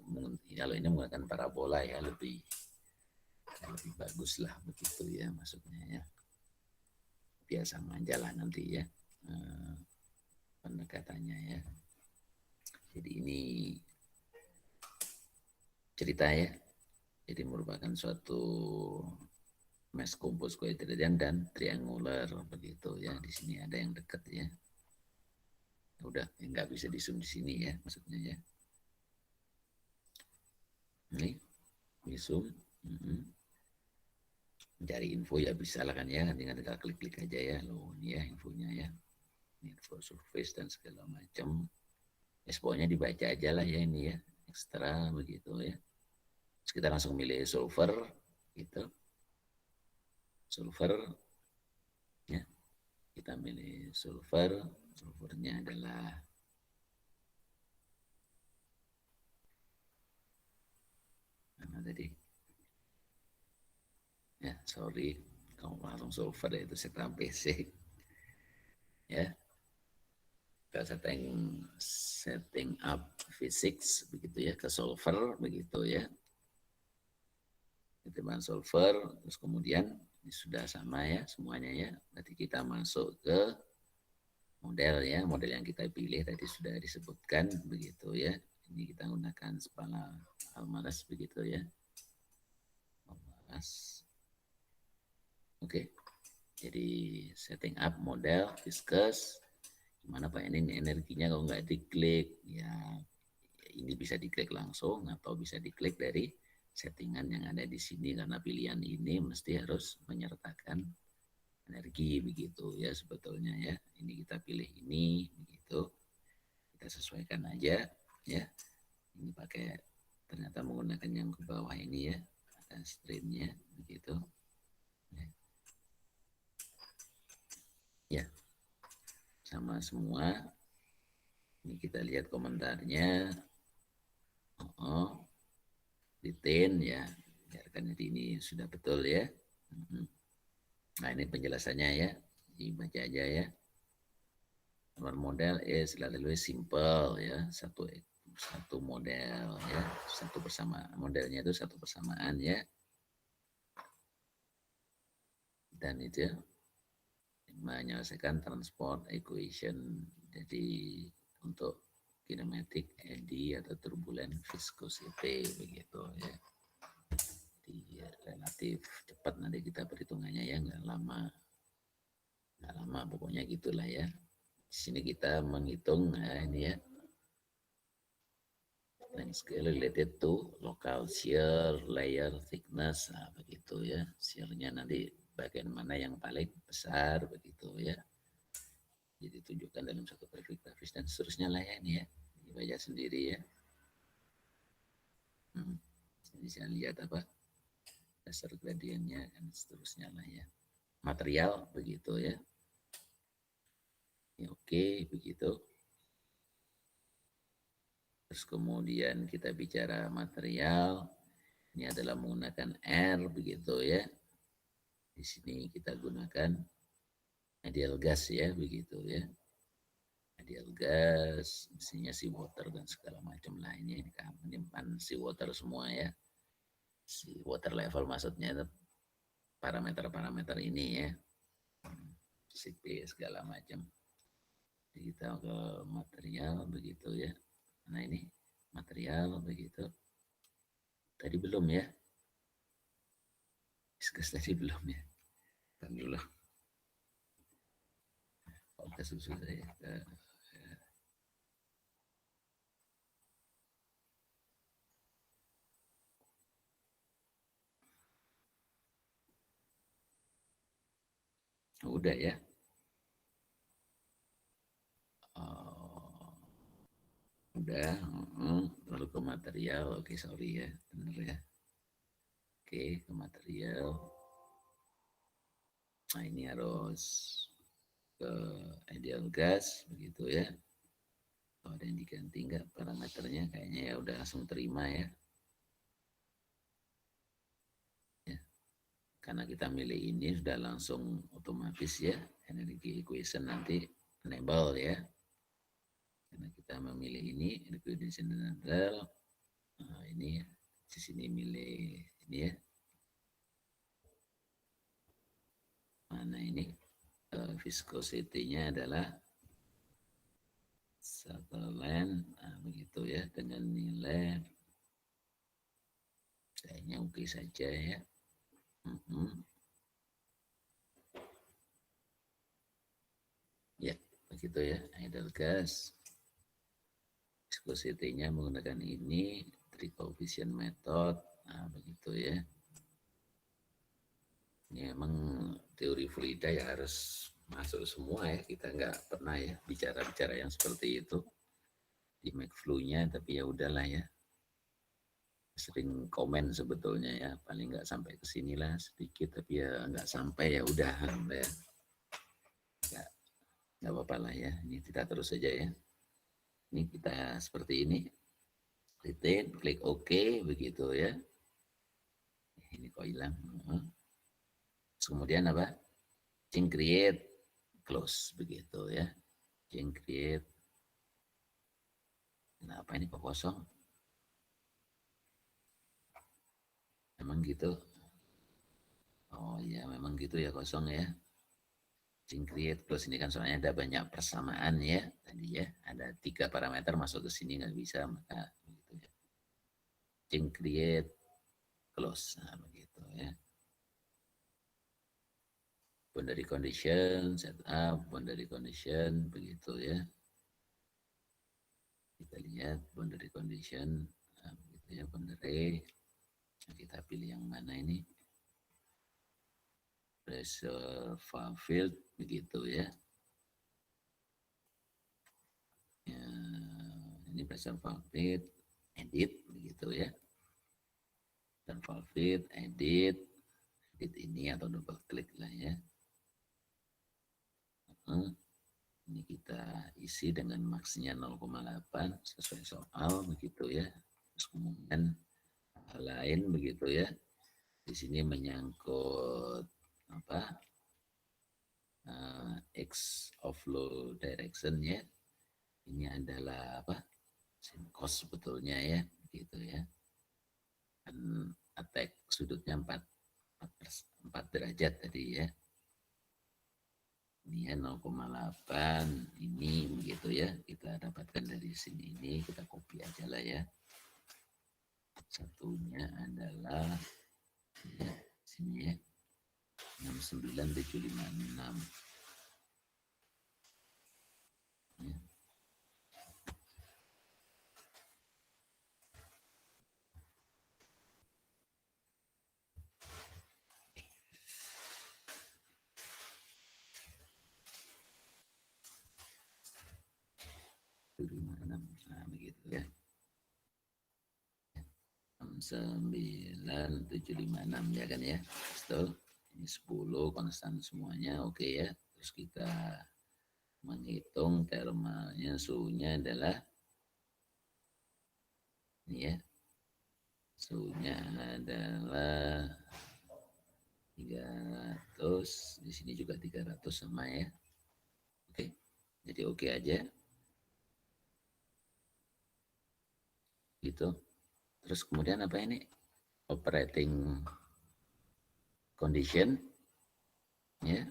S1: kalau ini menggunakan parabola ya, lebih bagus lah begitu ya, maksudnya ya, biasa aja lah nanti ya pendekatannya ya. Jadi ini cerita ya. Jadi merupakan suatu mass composed quadrilateral dan triangular begitu ya. Di sini ada yang dekat ya. Udah nggak bisa di zoom di sini ya maksudnya ya. Ini di zoom. Mencari info ya bisa lah kan ya. Dengan tinggal klik-klik aja ya. Loh ini ya infonya ya. Ini info surface dan segala macam. Pokoknya dibaca aja lah ya ini ya. Ekstra begitu ya. Terus kita langsung milih solver gitu. Solver ya. Kita milih solver. Solvernya adalah mana tadi? Ya, sorry. Kamu langsung solver ya, itu setting PC. Ya. Kita setting up physics begitu ya ke solver begitu ya. Teman solver, terus kemudian ini sudah sama ya semuanya ya. Berarti kita masuk ke model ya, model yang kita pilih tadi sudah disebutkan begitu ya. Ini kita gunakan skala Almaraz begitu ya. Almaraz. Oke. Jadi setting up model viscous. Gimana Pak ini energinya kalau nggak diklik ya ini bisa diklik langsung atau bisa diklik dari settingan yang ada di sini karena pilihan ini mesti harus menyertakan energi begitu ya sebetulnya ya. Ini kita pilih ini begitu. Kita sesuaikan aja ya. Ini pakai ternyata menggunakan yang ke bawah ini ya. Ada streamnya begitu. Ya. Sama semua. Ini kita lihat komentarnya. Retain ya. Biarkan jadi ini sudah betul ya. Nah ini penjelasannya ya, dibaca aja ya. Nomor model is relatively simple ya, satu model ya, satu bersama modelnya itu satu persamaan ya. Dan itu ya, menyelesaikan transport equation. Jadi untuk kinematic eddy atau turbulent viscosity begitu ya. Jadi relatif cepat nanti kita perhitungannya ya, nggak lama pokoknya gitulah ya. Di sini kita menghitung ini ya length scale related to local shear layer thickness begitu ya. Shearnya nanti bagian mana yang paling besar begitu ya. Jadi tunjukkan dalam satu grafik grafis dan seterusnya lah ya ini ya. Dibaca sendiri ya. Bisa lihat apa dasar gradiennya dan seterusnya lah ya. Material begitu ya. Ya, oke begitu. Terus kemudian kita bicara material. Ini adalah menggunakan air begitu ya. Di sini kita gunakan ideal gas ya begitu ya. Ideal gas, mestinya sea water dan segala macam lainnya. Ini kan menyimpan sea water semua ya. Sea water level maksudnya itu parameter-parameter ini ya. CP segala macam. Jadi kita ke material begitu ya. Nah ini material begitu. Tadi belum ya. Diskus tadi belum ya. Kan dulu. Oke sudah ya. Udah ya. Udah. Lalu ke material. Oke sorry ya. Bener ya. Oke ke material. Nah ini harus ke ideal gas begitu ya. Kalau ada yang diganti enggak parameternya kayaknya ya udah langsung terima ya. Karena kita milih ini sudah langsung otomatis ya energi equation nanti enable ya. Karena kita memilih ini equation enable. Nah, ini di sini milih ini ya. Mana ini viscosity-nya adalah Sutherland, begitu ya, dengan nilai kayaknya oke saja ya. Ya, begitu ya, idle gas. Viscosity-nya menggunakan ini, three coefficient method, begitu ya. Ini emang teori fluida ya harus masuk semua ya, kita nggak pernah ya bicara-bicara yang seperti itu di McFlu-nya, tapi ya udahlah ya. Sering komen sebetulnya ya, paling nggak sampai ke sinilah sedikit, tapi ya nggak sampai ya udah ya. Nggak apa-apa lah ya, ini kita terus saja ya. Ini kita seperti ini, retain, klik OK, begitu ya. Ini kok hilang. Kemudian apa? Change create, close, begitu ya. Change create. Kenapa ini kok kosong? Memang gitu. Oh iya, memang gitu ya, kosong ya. Change create, close, ini kan soalnya ada banyak persamaan ya. Tadi ya, ada 3 parameter masuk ke sini nggak bisa, maka begitu ya. Change create, close, begitu ya. Boundary condition, setup, boundary condition, begitu ya. Kita lihat boundary condition, begitu ya, boundary. Kita pilih yang mana ini? Pressure field, begitu ya. Ya, ini pressure field, edit, begitu ya. Dan field, edit ini atau double klik lah ya. Ini kita isi dengan maksnya 0,8 sesuai soal, begitu ya. Terus kemudian hal lain, begitu ya. Di sini menyangkut apa? X of flow direction ya. Ini adalah apa? Sin cos sebetulnya ya, begitu ya. Kan attack sudutnya 4 derajat tadi ya. Ini ya 0,8 ini begitu ya. Kita dapatkan dari sini, ini kita copy aja lah ya. Satunya adalah ya, sini ya. 69756 ya. Begitu ya. 9756 ya kan ya. Betul. Ini 10 konstan semuanya, oke ya. Terus kita menghitung thermalnya, suhunya adalah ini ya. Suhunya adalah 300, di sini juga 300 sama ya. Oke. Jadi oke aja. Gitu. Terus kemudian apa ini? Operating condition ya.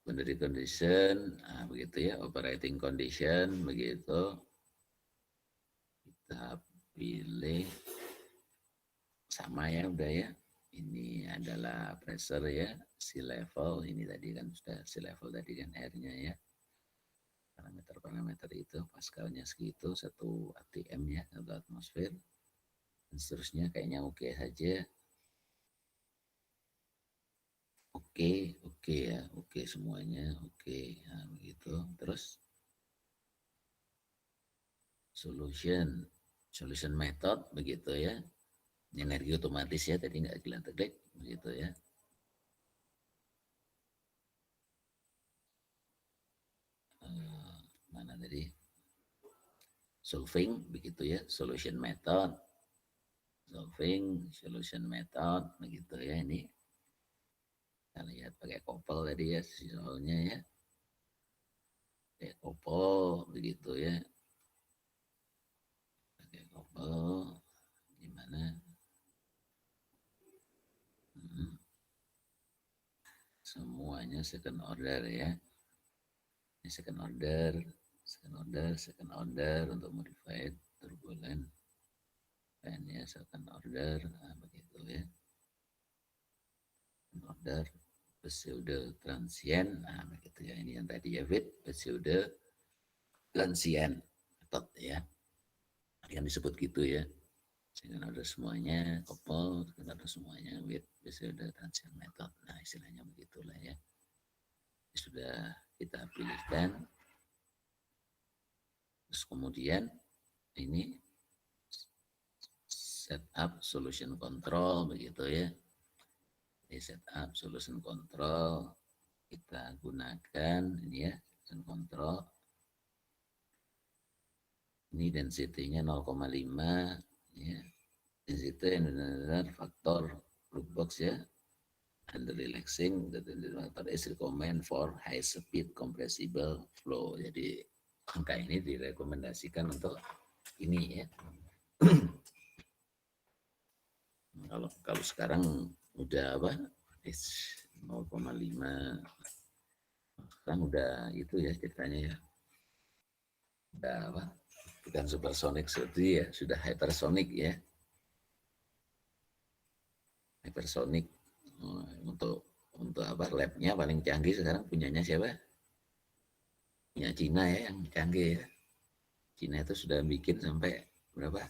S1: Boundary condition, begitu ya, operating condition, begitu. Kita pilih sama ya, udah ya. Ini adalah pressure ya, sea level, ini tadi kan sudah sea level tadi kan airnya ya. Parameter-parameter itu, pascalnya segitu, 1 atm ya, 1 atmosfer. Dan seterusnya kayaknya oke saja. Oke ya, oke semuanya, oke. Nah, begitu. Terus solution method, begitu ya. Energi otomatis ya, tadi nggak klik, begitu ya. Mana tadi? Solving, begitu ya, solution method. Solution method, begitu ya ini. Kita lihat pakai couple tadi ya, soalnya ya. Pakai couple, begitu ya. Pakai couple, gimana? Semuanya second order ya. Ini second order, second order untuk modified turbulent, ya second order, begitu ya. Second order pseudo transient, begitu ya. Ini yang tadi ya, pseudo transient method ya. Yang disebut gitu ya. Second order semuanya couple, second order semuanya with pseudo transient method. Nah, istilahnya begitulah ya. Sudah kita pilihkan. Terus kemudian ini setup solution control, begitu ya. Di setup solution control kita gunakan ini ya, solution control. Ini density-nya 0,5 ya. Density yang benar-benar faktor root box ya. And relaxing, the factor is recommend for high speed compressible flow. Jadi angka ini direkomendasikan untuk ini ya. Kalau sekarang udah apa? 0,5. Sekarang udah itu ya ceritanya ya. Udah apa? Bukan supersonic seperti ya, sudah hypersonic ya. Hypersonic untuk apa? Labnya paling canggih sekarang punyanya siapa? Punya Cina ya yang canggih ya. Cina itu sudah bikin sampai berapa?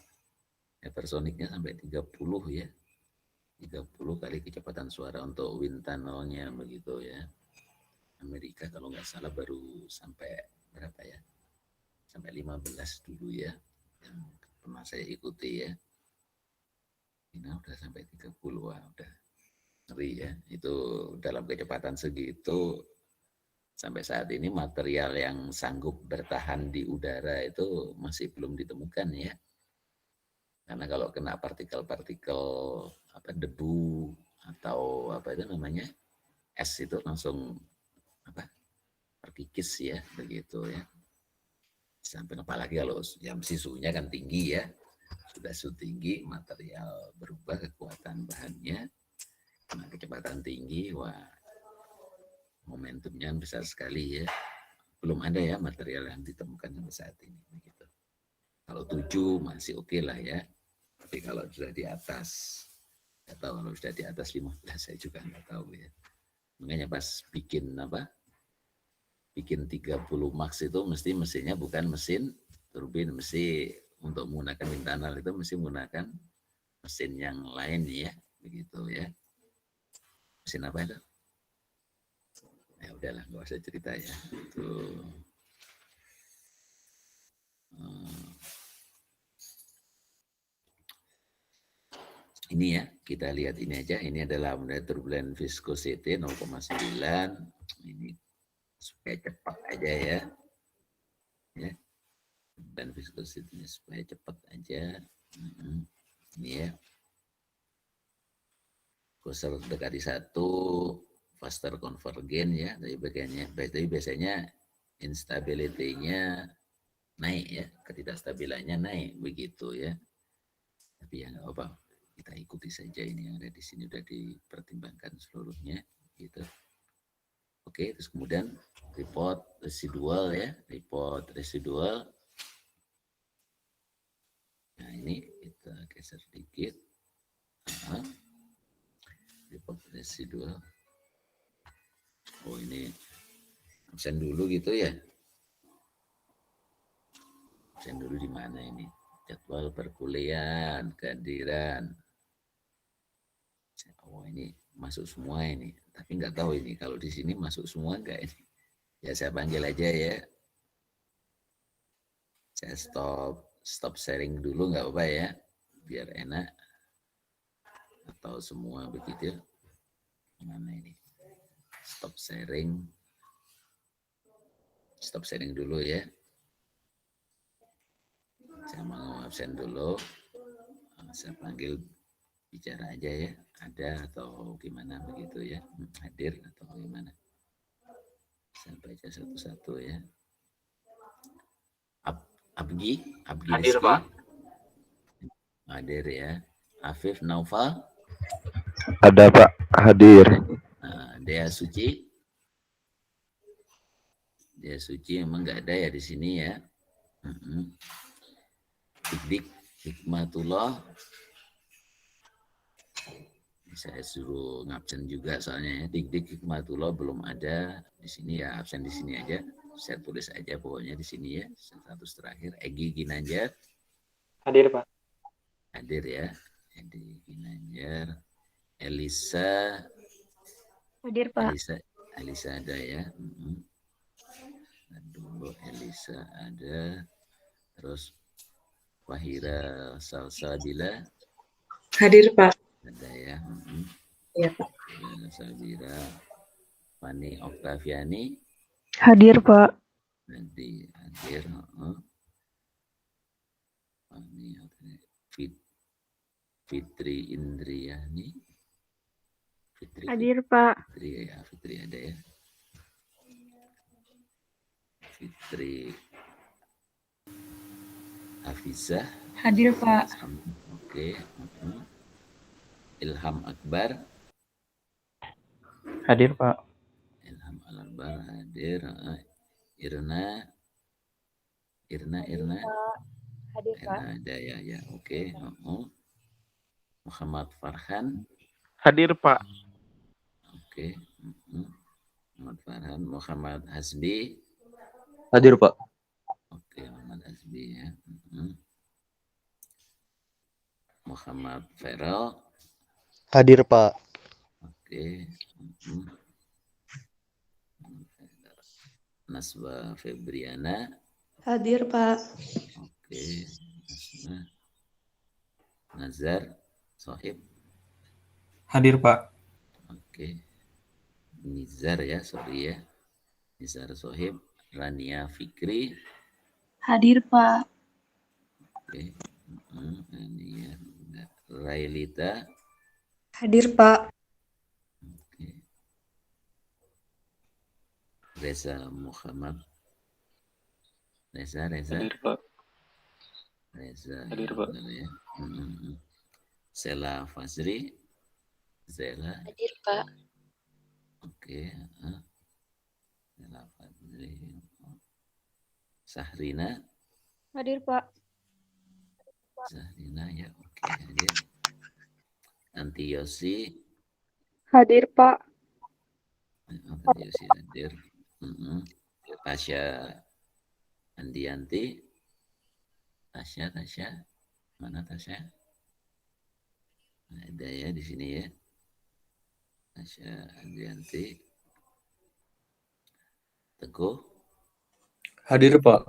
S1: Hypersonicnya sampai 30 ya. 30 kali kecepatan suara untuk wind tunnelnya begitu ya. Amerika kalau nggak salah baru sampai berapa ya? Sampai 15 dulu ya. Yang pernah saya ikuti ya. Ini udah sampai 30, wah udah ngeri ya. Itu dalam kecepatan segitu sampai saat ini material yang sanggup bertahan di udara itu masih belum ditemukan ya. Karena kalau kena partikel-partikel apa debu atau apa itu namanya es itu langsung apa terkikis ya begitu ya. Sampai apalagi kalau yang suhunya kan tinggi ya. Sudah suhu tinggi, material berubah kekuatan bahannya. Nah, kecepatan tinggi, wah momentumnya besar sekali ya. Belum ada ya material yang ditemukan sampai saat ini. Begitu. Kalau 7 masih oke lah ya. Tapi kalau sudah di atas, nggak tahu kalau sudah di atas 15 saya juga nggak tahu ya. Makanya pas bikin apa? Bikin 30 max itu mesti mesinnya bukan mesin turbin, mesti untuk menggunakan wind tunnel itu mesti menggunakan mesin yang lain ya. Begitu ya. Mesin apa itu? Ya udahlah, nggak usah cerita ya. Itu ini ya, kita lihat ini aja. Ini adalah turbulent viscosity 0,9. Ini supaya cepat aja ya. Ya. Dan viscosity supaya cepat aja. Ini ya. Closer dekati 1, faster convergen ya. Tapi biasanya instability-nya naik ya, ketidakstabilannya naik begitu ya. Tapi ya nggak apa-apa, kita ikuti saja ini yang ada di sini udah dipertimbangkan seluruhnya gitu. Oke, terus kemudian report residual ya, report residual. Nah ini kita geser sedikit. Report residual. Oh ini absen dulu gitu ya. Absen dulu di mana ini? Jadwal perkuliahan, kehadiran. Oh ini masuk semua ini. Tapi nggak tahu ini kalau di sini masuk semua nggak ini. Ya saya panggil aja ya. Saya stop sharing dulu nggak apa-apa ya. Biar enak. Atau semua begitu. Mana ini? Stop sharing. Stop sharing dulu ya. Saya mau absen dulu. Saya panggil bicara aja ya. Ada atau gimana begitu ya. Hadir atau gimana. Saya baca satu-satu ya. Abgi
S4: hadir,
S1: Rizky.
S4: Pak.
S1: Hadir ya. Afif Naufal.
S4: Ada, Pak. Hadir.
S1: Dea Suci. Dia suci memang nggak ada ya di sini ya. Dik hikmatullah. Saya suruh ngabsen juga soalnya ya. Dik hikmatullah belum ada di sini ya, absen di sini aja. Saya tulis aja pokoknya di sini ya. Status terakhir Egi Ginanjar.
S5: Hadir, Pak.
S1: Hadir ya. Egi Ginanjar. Elisa.
S6: Hadir, Pak.
S1: Elisa ada ya. Aduh, Elisa ada. Terus Wahira Salsabila.
S7: Hadir, Pak.
S1: Ada ya.
S7: Iya, Pak.
S1: Sabira. Fani Oktaviani.
S6: Hadir, Pak.
S1: Nanti hadir. Fani Fitri Indriani.
S6: Hadir, Pak.
S1: Fitri ada ya. Fitri Hafizah.
S7: Hadir, Pak.
S1: Oke. Ilham Akbar.
S5: Hadir, Pak.
S1: Ilham Akbar hadir. Irna.
S6: Hadir, Pak.
S1: Ada ya. Oke. Muhammad Farhan.
S5: Hadir, Pak.
S1: Oke. Muhammad Farhan. Muhammad Hasbi.
S2: Hadir, Pak.
S1: Oke, Muhammad Hasbi ya. Muhammad Feral.
S4: Hadir, Pak.
S1: Oke. Naswa Febriana.
S3: Hadir, Pak.
S1: Oke. Nazar Sohib.
S5: Hadir, Pak.
S1: Oke. Nizar ya, sorry ya. Nizar Sohib. Rania Fikri.
S6: Hadir, Pak.
S1: Oke. Rania. Railita.
S7: Hadir, Pak.
S1: Oke. Reza Muhammad. Reza.
S5: Hadir, Pak.
S1: Reza.
S5: Hadir, Pak.
S1: Ya. Sela Fazri. Zela.
S6: Hadir, Pak.
S1: Oke. Sela Fazri. Sahrina.
S6: Hadir, Pak.
S1: Sahrina ya. Oke. Hadir. Antiyosi.
S6: Hadir, Pak.
S1: Antiyosi hadir. Tasya Andianti. Tasya. Mana Tasya? Ada ya di sini ya. Tasya Andianti. Teguh.
S2: Hadir, Pak.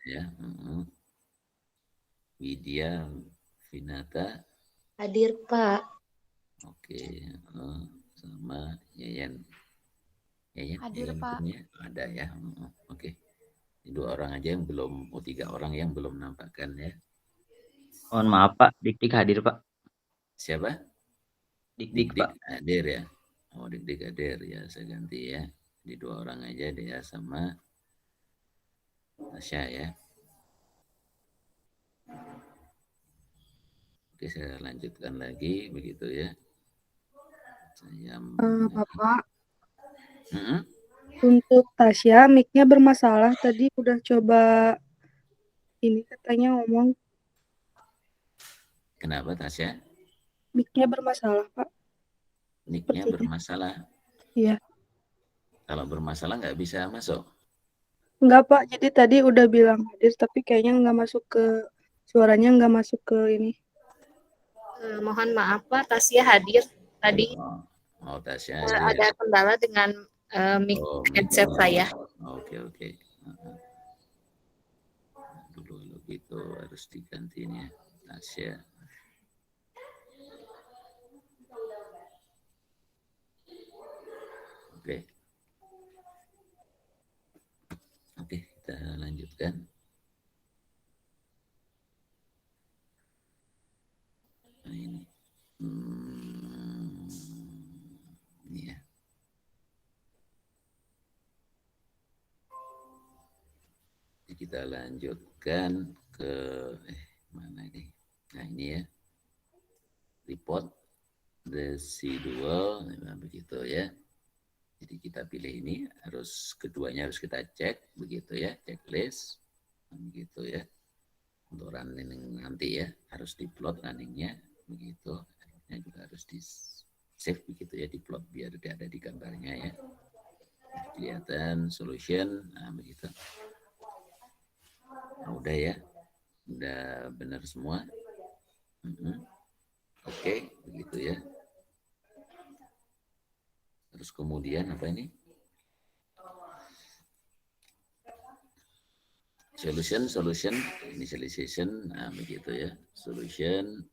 S1: Ya. Widya Vinata.
S6: Hadir, Pak.
S1: Oke. Sama Yayan.
S6: Hadir,
S1: Yayan
S6: Pak.
S1: punya ada ya. Oke. Ini 2 orang aja yang belum, 3 orang yang belum nampakkan ya.
S8: Mohon maaf Pak, Dik hadir Pak.
S1: Siapa?
S8: Dik Pak.
S1: Hadir ya. Oh, Dik hadir ya, saya ganti ya. Di 2 orang aja dia sama Tasya ya. Oke, saya lanjutkan lagi begitu ya.
S9: Bapak, untuk Tasya, mic-nya bermasalah. Tadi udah coba ini katanya ngomong.
S1: Kenapa Tasya?
S9: Mic-nya bermasalah, Pak.
S1: Mic-nya bermasalah.
S9: Iya.
S1: Kalau bermasalah nggak bisa masuk.
S9: Enggak, Pak. Jadi tadi udah bilang hadir, tapi kayaknya nggak masuk ke suaranya, nggak masuk ke ini.
S6: Mohon maaf, Pak. Tasya hadir tadi.
S1: Tasya
S6: ada kendala dengan mic headset saya.
S1: Oke. Dulu gitu harus diganti nih ya. Tasya. Oke, kita lanjutkan. Nah, ini. Ya. Kita lanjutkan ke mana ini? Nah, ini ya. Report residual begitu ya. Jadi kita pilih ini, keduanya harus kita cek, begitu ya, checklist, begitu ya. Untuk running nanti ya, harus diplot runningnya, begitu. Errornya juga harus di save begitu ya, diplot biar dia ada di gambarnya ya. Kelihatan solution, nah begitu. Nah, udah ya, udah benar semua. Oke, begitu ya. Terus kemudian apa ini? Solution, initialization, nah begitu ya. Solution,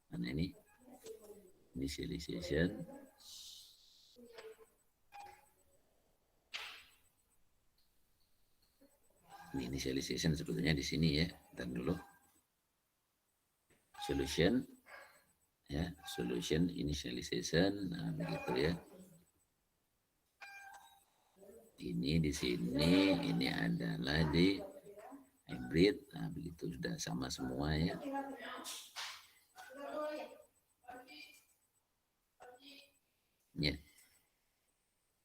S1: mana ini? Initialization. Ini initialization sebetulnya di sini ya. Bentar dulu. Solution, ya, solution initialization, nah begitu ya. Ini di sini, ini adalah di hybrid, nah begitu sudah sama semua ya. Ya.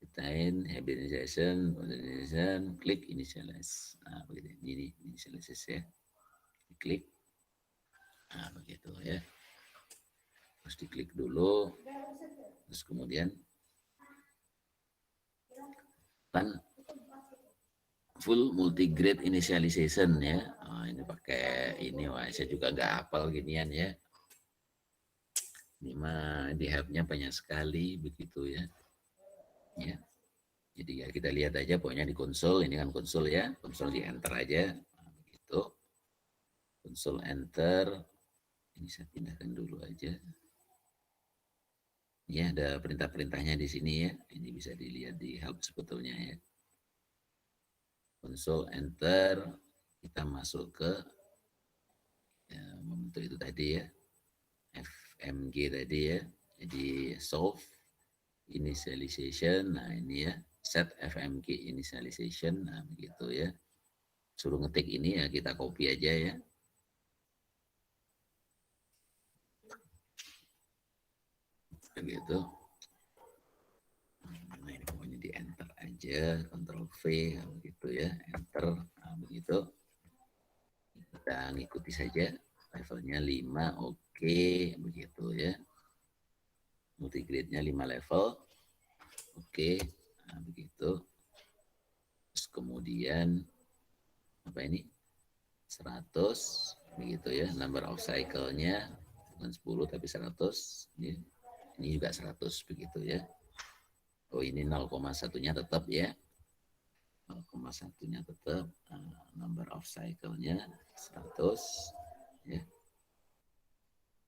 S1: Kita hybrid initialization, klik initialize, nah begitu. Ini initialize ya, klik, nah begitu ya. Terus diklik dulu, terus kemudian kan full multi-grade initialization ya. Oh, ini pakai ini, wah saya juga nggak hafal ginian ya. Ini mah di help-nya banyak sekali begitu ya. Ya. Jadi ya kita lihat aja pokoknya di konsol, ini kan konsol ya. Konsol di enter aja. Nah, begitu. Konsol enter. Ini saya pindahkan dulu aja. Ya, ada perintah-perintahnya di sini ya. Ini bisa dilihat di help sebetulnya ya. Konsol enter, kita masuk ke ya, membentuk itu tadi ya, FMG tadi ya. Jadi solve initialization, nah ini ya, set FMG initialization, nah begitu ya. Suruh ngetik ini ya, kita copy aja ya. Begitu. Nah ini pokoknya di enter aja, Ctrl V, begitu ya, enter, nah begitu. Kita ngikuti saja, levelnya 5, oke, begitu ya. Multigrade-nya 5 level, oke, nah begitu. Terus kemudian, apa ini, 100, begitu ya, number of cycle-nya, bukan 10 tapi 100, ini juga 100, begitu ya. Oh ini 0,1-nya tetap ya. 0,1-nya tetap, number of cycle-nya 100 ya.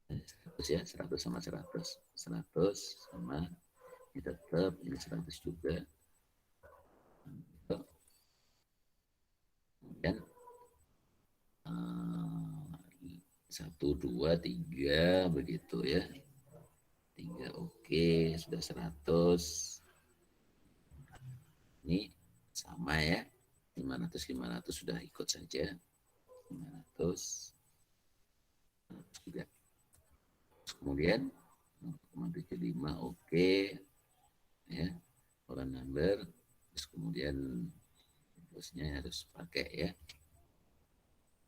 S1: 100 ya, 100 sama 100. 100 sama ini tetap, ini 100 juga. Kemudian 1, 2, 3 begitu ya. 3 oke, sudah 100. Ini sama ya, 500 sudah ikut saja, 500 juga. Kemudian 0,75 oke ya, orang number. Terus kemudian terusnya harus pakai ya,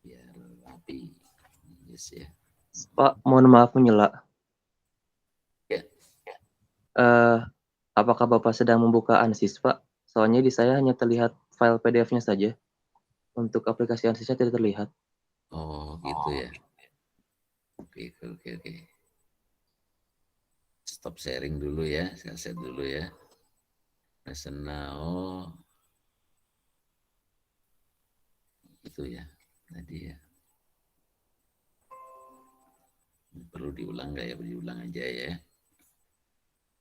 S1: biar rapi. Yes ya.
S2: Pak, mohon maaf menyela.
S1: Ya.
S2: Apakah Bapak sedang membuka ANSYS, Pak? Soalnya di saya hanya terlihat file PDF-nya saja. Untuk aplikasi ANSYS-nya tidak terlihat.
S1: Oh, gitu ya. Oke. Stop sharing dulu ya, saya set dulu ya. Listen now. Itu ya, tadi ya. Perlu diulang nggak ya? Diulang aja ya.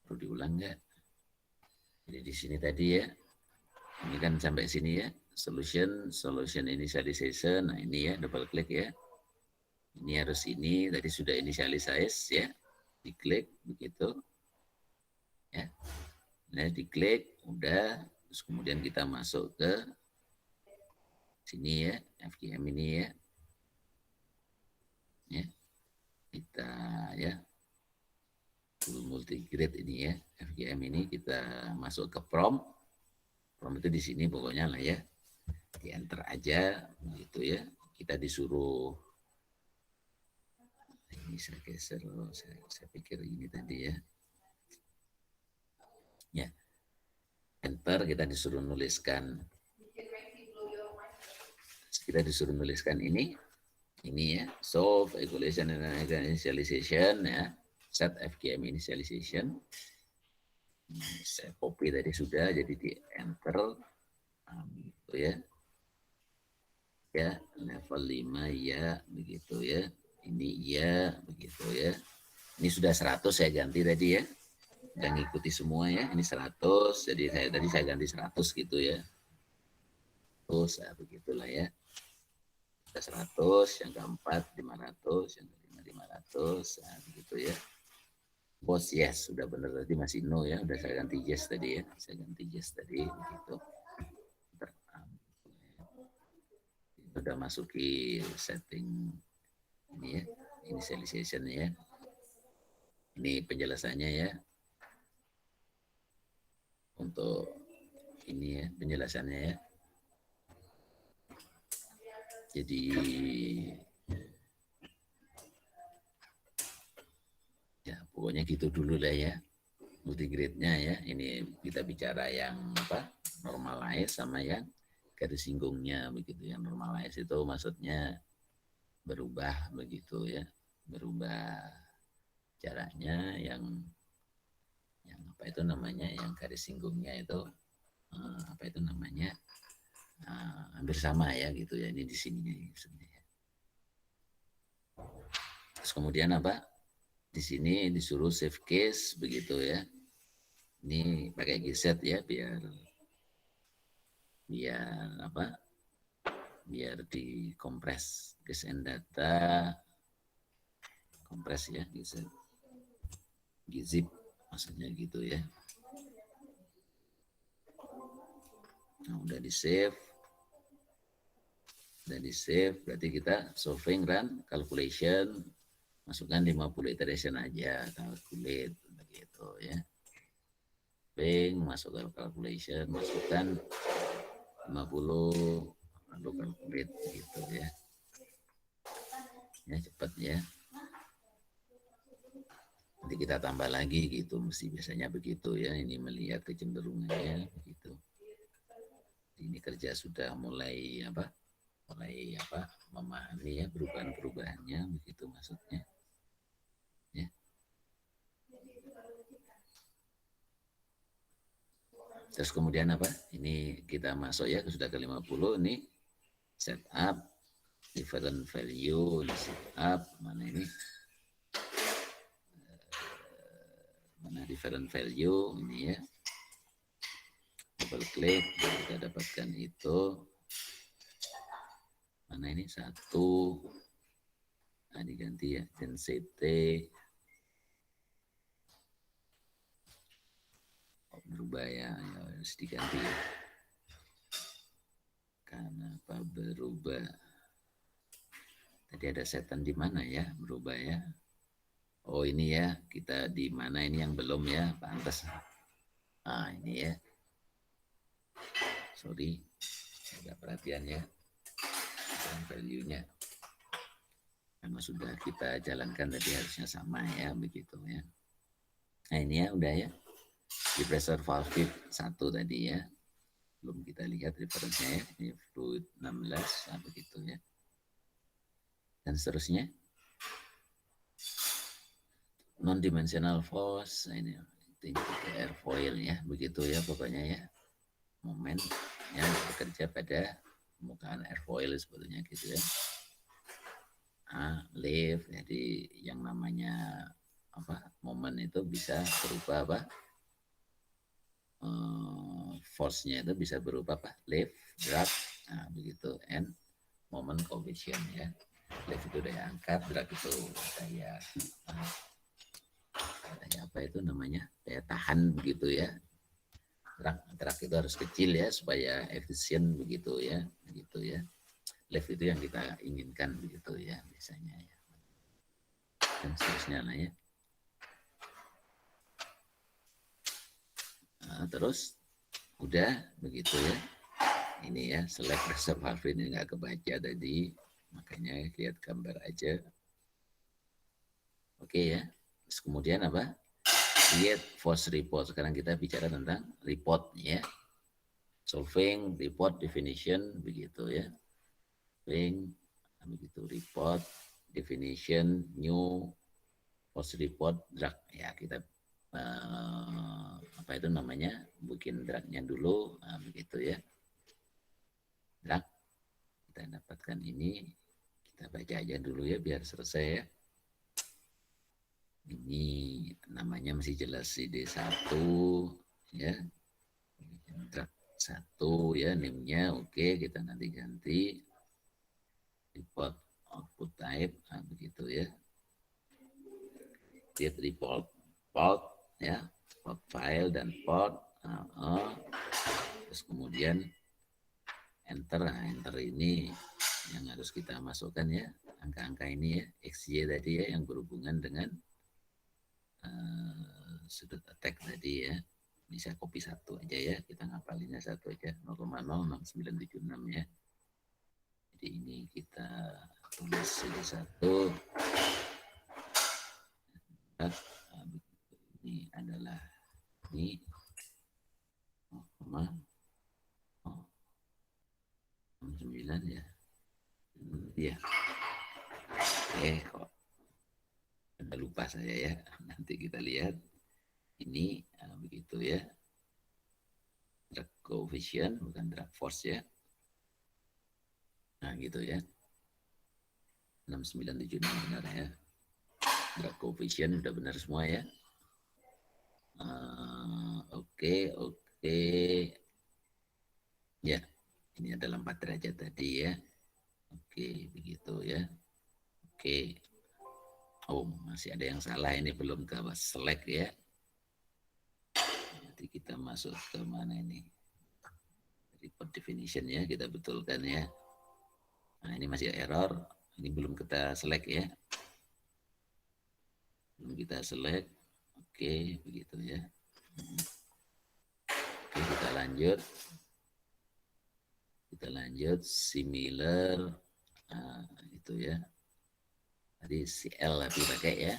S1: Perlu diulang nggak? Jadi di sini tadi ya. Ini kan sampai sini ya. Solution initialization. Nah ini ya, double klik ya. Ini harus ini, tadi sudah initialize ya. Diklik begitu. Ya. Nah, diklik, udah. Terus kemudian kita masuk ke sini ya, FGM ini ya. Ya. Kita ya. full multigrade ini ya, FGM ini kita masuk ke prompt itu di sini pokoknya lah ya, di enter aja gitu ya. Kita disuruh, ini saya geser, saya pikir ini tadi ya. Ya, enter, kita disuruh nuliskan ini ya, solve evaluation and initialization ya, set FGM initialization. Saya copy tadi sudah, jadi di enter gitu ya. Ya, level 5 ya, begitu ya. Ini ya, begitu ya. Ini sudah 100 saya ganti tadi ya. Dan ngikuti semua ya. Ini 100, jadi saya ganti 100 gitu ya. Terus ya, begitulah ya. Sudah 100, yang keempat 500, yang kelima 500, nah, begitu ya. Bos yes, sudah benar tadi masih no ya, udah saya ganti yes tadi ya, saya ganti yes tadi begitu. Sudah masuki setting ini ya, initialization ya. Ini penjelasannya ya. Untuk ini ya, penjelasannya ya. Jadi ya pokoknya gitu dulu lah ya, multigrade-nya ya. Ini kita bicara yang apa, normalize sama yang garis singgungnya begitu. Yang normalize itu maksudnya berubah begitu ya, berubah caranya. Yang apa itu namanya, yang garis singgungnya itu apa itu namanya, hampir sama ya gitu ya. Ini di sini sebenarnya. Terus kemudian apa? Di sini disuruh save case begitu ya. Ini pakai gset ya, biar apa? Biar dikompres case and data, kompres ya, gzip maksudnya gitu ya. Nah, udah di save. Berarti kita solving run calculation, masukkan 50 iteration aja, calculate begitu ya. Masuk ke calculation, masukkan 50, lalu calculate gitu ya. Ya cepat ya. Nanti kita tambah lagi gitu, mesti biasanya begitu ya. Ini melihat kecenderungannya begitu. Ini kerja sudah mulai memahami ya perubahan-perubahannya begitu maksudnya. Ya. Terus kemudian apa? Ini kita masuk ya, sudah ke 50 ini setup different value, setup mana ini? Mana different value ini ya. Double klik, kita dapatkan itu. Mana ini 1. Nah, diganti ya, density. Berubah ya, harus diganti ya. Kenapa berubah? Tadi ada setan di mana ya, berubah ya. Oh ini ya, kita di mana ini yang belum ya, pantas. Ah ini ya. Sorry, ada perhatian ya. Value-nya. Karena sudah kita jalankan tadi harusnya sama ya, begitu ya. Nah ini ya, udah ya. Di pressure valve 1 tadi ya. Belum kita lihat referensinya ya. Ini fluid 16, nah begitu ya. Dan seterusnya. Non-dimensional force, nah ini airfoil ya, begitu ya pokoknya ya. Momen yang bekerja pada permukaan airfoil sebetulnya gitu ya. Lift, jadi yang namanya apa, momen itu bisa berubah apa? Force-nya itu bisa berubah apa? Lift, drag, nah begitu, and moment coefficient ya. Lift itu daya angkat, drag itu daya apa itu namanya, daya tahan begitu ya. Drag itu harus kecil ya supaya efisien begitu ya, Lift itu yang kita inginkan begitu ya biasanya ya. Dan seterusnya lah ya. Terus udah begitu ya. Ini ya, select reserve Harvey ini nggak kebaca tadi, makanya lihat gambar aja. Oke ya. Terus kemudian apa? Create force report. Sekarang kita bicara tentang report ya. Solving, report, definition, begitu ya. Solving, begitu report, definition, new, force report, drag. Ya kita apa itu namanya? Bikin dragnya dulu, begitu ya. Drag. Kita dapatkan ini, kita baca aja dulu ya biar selesai ya. Ini namanya masih jelas CD1 ya. Drag 1 ya, name-nya oke, kita nanti ganti report output type, begitu ya. Create report port ya, port file dan port. Terus kemudian enter. Enter ini yang harus kita masukkan ya, angka-angka ini ya, XY tadi ya, yang berhubungan dengan sudut attack tadi ya. Ini saya copy satu aja ya, kita ngapalinnya satu aja, 0,06976 ya. Jadi ini kita tulis jadi satu. Ini adalah ini 0,09 ya. Iya. Kok udah lupa saya ya. Nanti kita lihat. Ini begitu ya. Drag coefficient bukan drag force ya. Nah gitu ya. 6976 benar ya. Drag coefficient udah benar semua ya. Oke. Ya, ini adalah 4 derajat tadi ya. Oke, begitu ya. Oke. Oh, masih ada yang salah, ini belum ke select ya. Nanti kita masuk ke mana ini? Report definition ya, kita betulkan ya. Nah, ini masih error. Ini belum kita select ya. Belum kita select. Oke, begitu ya. Oke, kita lanjut. Kita lanjut similar. Itu ya. Tadi CL tapi pakai ya.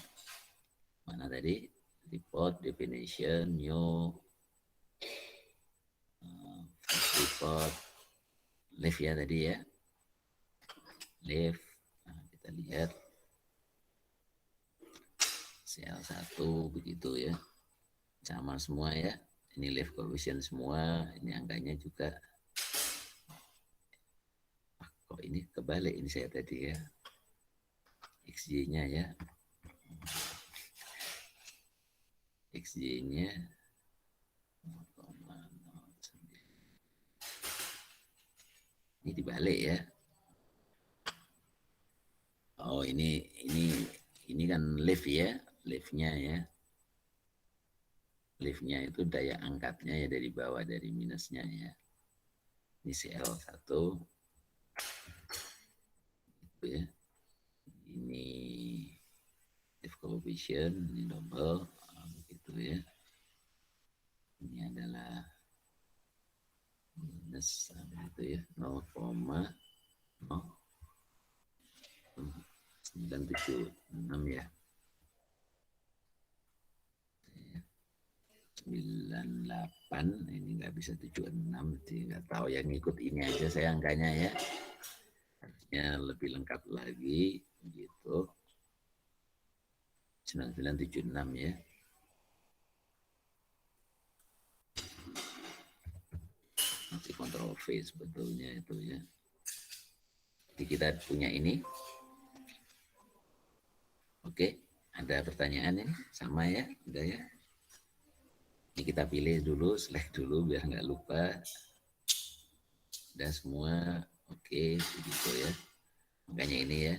S1: Mana tadi? Report, definition, new, report, live ya tadi ya. Live. Nah, kita lihat. CL1 begitu ya. Sama semua ya. Ini live coefficient semua. Ini angkanya juga. Kok ini kebalik ini saya tadi ya. XY-nya ya. XY-nya ini dibalik ya. Oh ini kan lift ya, liftnya ya. Liftnya itu daya angkatnya ya dari bawah, dari minusnya ya. Ini CL1 itu ya. Ini lift coefficient, ini double, begitu ya. Ini adalah minus itu ya, 0,976 ya. 98 ini nggak bisa 76, nggak tahu yang ngikut ini aja saya angkanya ya. Harusnya lebih lengkap lagi gitu. 9976 ya. Nanti kontrol V sebetulnya itu ya. Jadi kita punya ini. Oke, ada pertanyaan ini? Sama ya, udah ya. Ini kita pilih dulu, select dulu biar nggak lupa. Udah semua, oke, begitu ya. Makanya ini ya.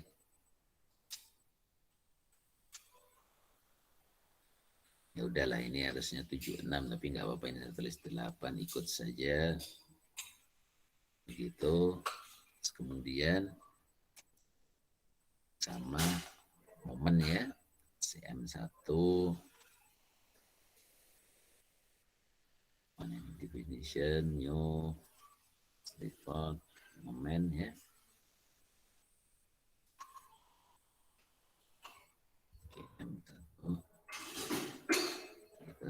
S1: Ya udahlah, ini harusnya 76, tapi nggak apa-apa, ini saya tulis 8, ikut saja. Begitu. Terus kemudian sama momen ya, CM1. definition, new, default, moment ya. Oke, M1. Gitu.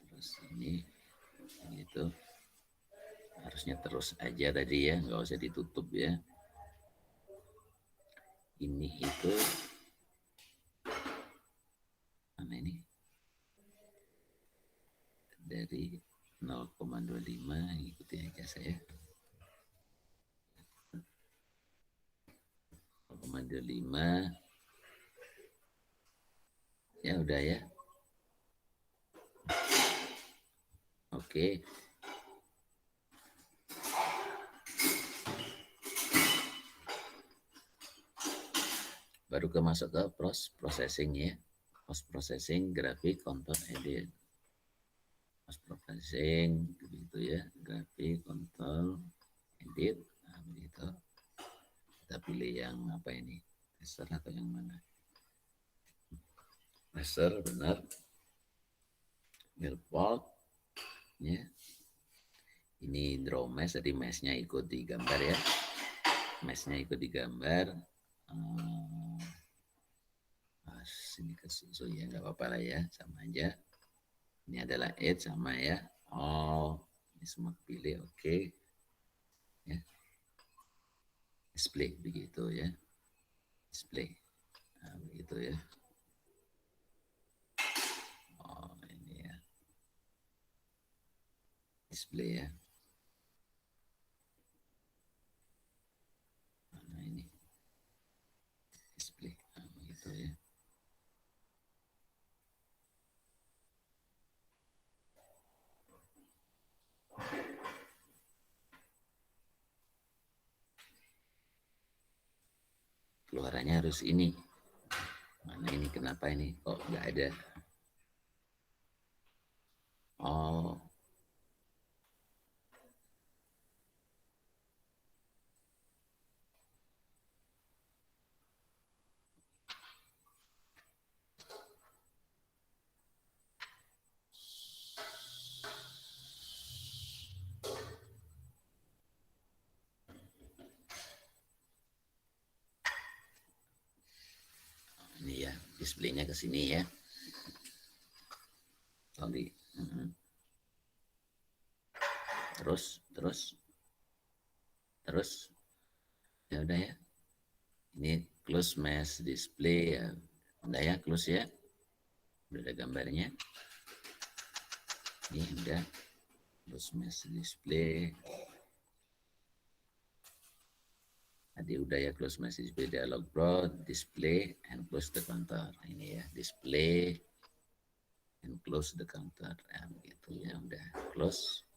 S1: Terus ini gitu. Harusnya terus aja tadi ya, nggak usah ditutup ya. Ini itu mana ini? Dari 0,25 ikuti aja saya. 0,25 ya udah ya. Oke. Baru masuk ke processing ya. Post processing, grafik, contour, edit. Post processing begitu ya, grafik, contour, edit. Nah, begitu. Kita pilih yang apa ini? Raster atau yang mana? Raster benar. Milport ya. Ini draw mesh, jadi meshnya ikut digambar ya. Meshnya ikut digambar. Sini ke susu ya, nggak apa-apa lah ya, sama aja. Ini adalah edge sama ya. Oh, ini semua pilih, oke. Ya. Display begitu ya. Display. Nah, begitu ya. Oh, ini ya. Display ya. Mana ini? Display. Nah, begitu ya. Keluarannya harus ini. Mana ini, kenapa ini kok nggak ada? Oh, ini ya, displaynya ke sini ya. Sorry. Terus ya udah ya. Ini close mesh display ya. Udah ya, close ya. Udah ada gambarnya. Ini udah close mesh display. Tadi udah ya, close mesh display dialog box, display and close the counter. Ini ya, display and close the counter. Ya, begitu ya, udah close.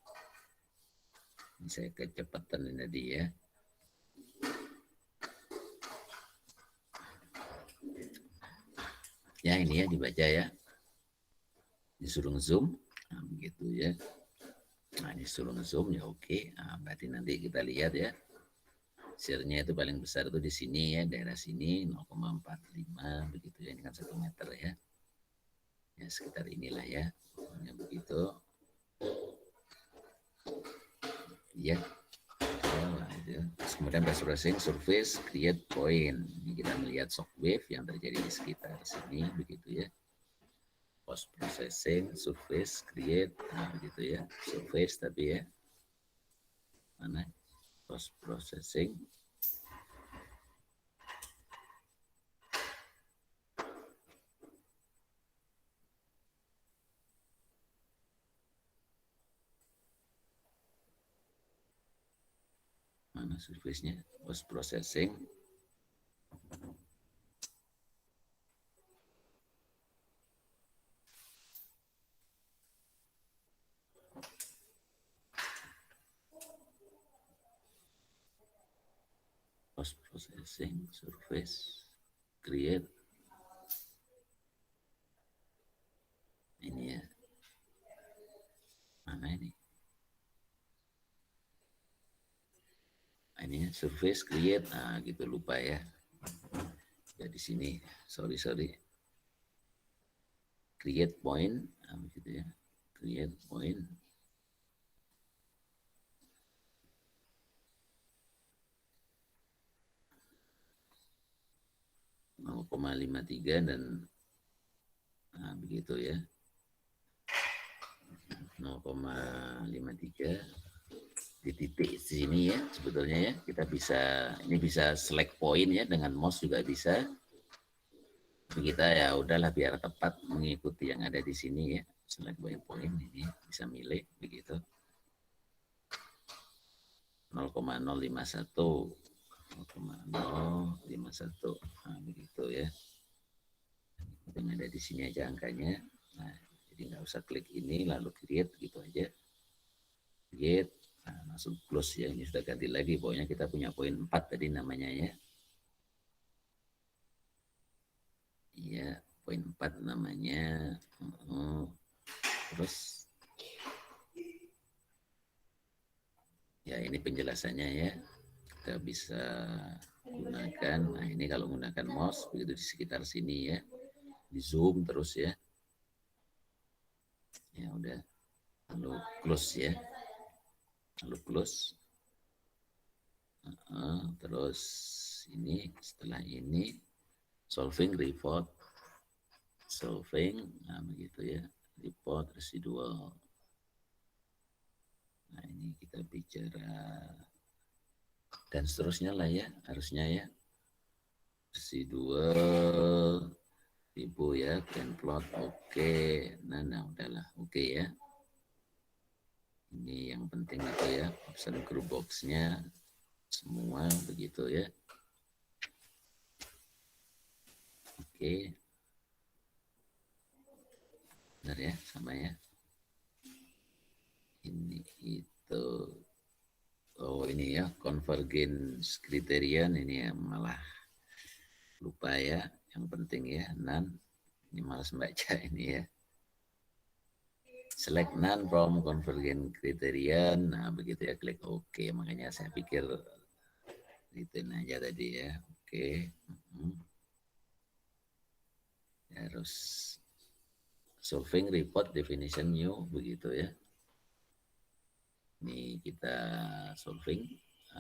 S1: Ini saya kecepatan ini tadi ya. Ya ini ya, dibaca ya. Disuruh zoom, nah, begitu ya. Nah, disuruh zoom ya, oke. Nah, berarti nanti kita lihat ya. Share-nya itu paling besar itu di sini ya, daerah sini 0,45 begitu ya. Ini kan 1 meter ya. Ya sekitar inilah ya. Pokoknya begitu. Ya. Terus kemudian post processing, surface, create point. Ini kita melihat shock wave yang terjadi di sekitar sini begitu ya. Post processing, surface, create, nah begitu ya. Surface tapi ya. Mana? Post processing. Mana surface-nya? Post processing. Post processing, surface, create. Ini ya. Mana ini? Ini surface, create. Nah, gitu lupa ya. Ya di sini. Sorry. create point, gitu ya, create point. .53 dan begitu ya, 0,53 di titik sini ya. Sebetulnya ya kita bisa, ini bisa select point ya, dengan mouse juga bisa. Tapi kita ya udahlah biar tepat mengikuti yang ada di sini ya, select point ini bisa milih begitu. 0,051 0,051 begitu ya. Yang ada di sini aja angkanya. Nah, jadi nggak usah klik ini lalu create gitu aja. Create, langsung close ya. Ini sudah ganti lagi, pokoknya kita punya poin 4 tadi namanya ya. Iya, poin 4 namanya. Terus ya ini penjelasannya ya. Kita bisa gunakan, nah ini kalau menggunakan mouse begitu di sekitar sini ya, di zoom terus ya. Ya udah, lalu close ya, lalu close. Terus ini setelah ini solving report, nah begitu ya, report residual. Nah ini kita bicara dan seterusnya lah ya, harusnya ya, residual ibu ya, plan plot oke. Nah udahlah oke ya. Ini yang penting itu ya, option group box-nya semua begitu ya. Oke. Benar ya, sama ya. Ini itu, oh ini ya, convergence criterion, ini ya malah lupa ya. Yang penting ya, none. Ini malas baca ini ya. Select none from convergence criterion. Nah begitu ya, klik OK. Makanya saya pikir itu aja tadi ya. Oke. Harus solving report definition new begitu ya. Ini kita solving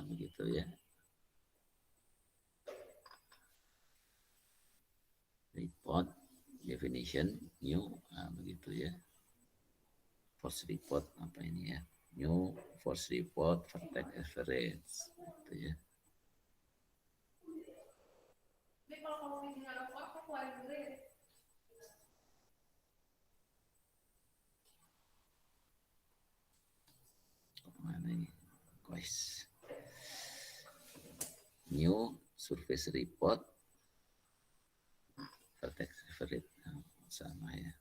S1: begitu ya. Report definition new begitu ya. Force report apa ini ya? New force report vertex average gitu ya. Mana ini? Guys. New surface report vertex average sama ya.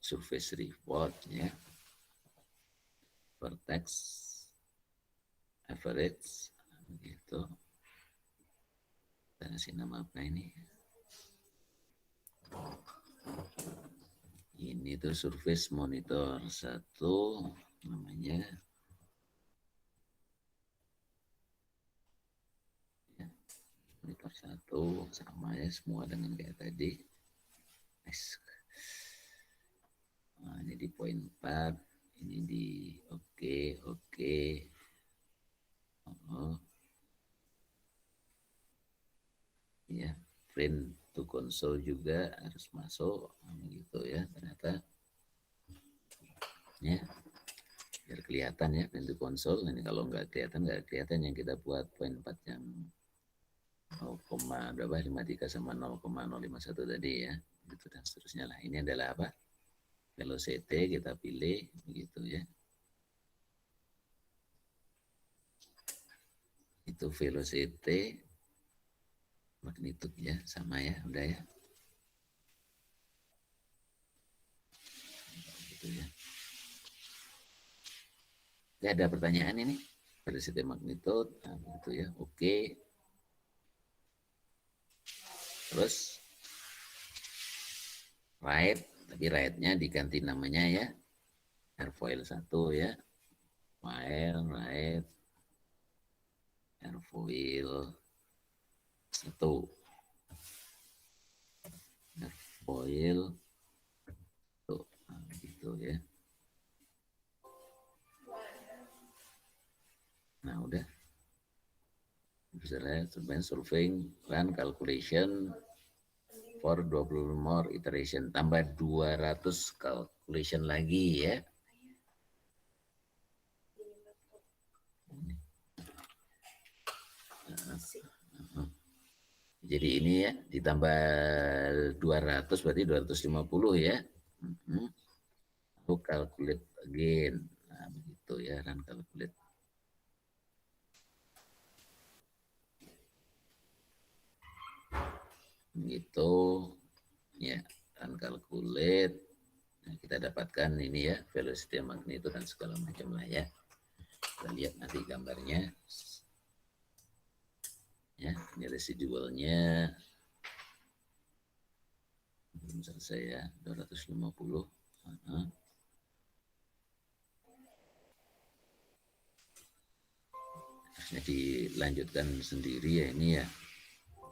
S1: Surface report ya. Vertex average begitu. Kita kasih nama apa ini? Ini tuh surface monitor 1 namanya. Ya, monitor 1 sama ya, semua dengan kayak tadi. Nice. Nah, ini di poin 4, ini di oke. Ya, print to console juga harus masuk gitu ya, ternyata ya, biar kelihatan ya print to console. Ini kalau nggak kelihatan yang kita buat poin 4 yang 0,53 sama 0,051 tadi ya, gitu dan seterusnya lah. Ini adalah apa? Velocity kita pilih begitu ya. Itu velocity, magnitude ya, sama ya, udah ya. Gitu ya. Gak ada pertanyaan ini? Velocity magnitude, nah, gitu ya, oke. Terus right, tapi right-nya diganti namanya ya, airfoil 1 ya, file right airfoil Satu airfoil tuh, nah, gitu ya. Nah udah, misalnya sebenarnya solving run calculation for 20 more iteration, tambah 200 calculation lagi ya. Jadi ini ya, ditambah 200 berarti 250 ya. Lalu calculate again. Nah, begitu ya, run calculate. Gitu ya, run calculate. Nah, kita dapatkan ini ya, velocity, magnitude dan segala macam lah ya. Kita lihat nanti gambarnya. Ya, ini residualnya belum selesai ya, 250. Harusnya dilanjutkan sendiri ya ini ya.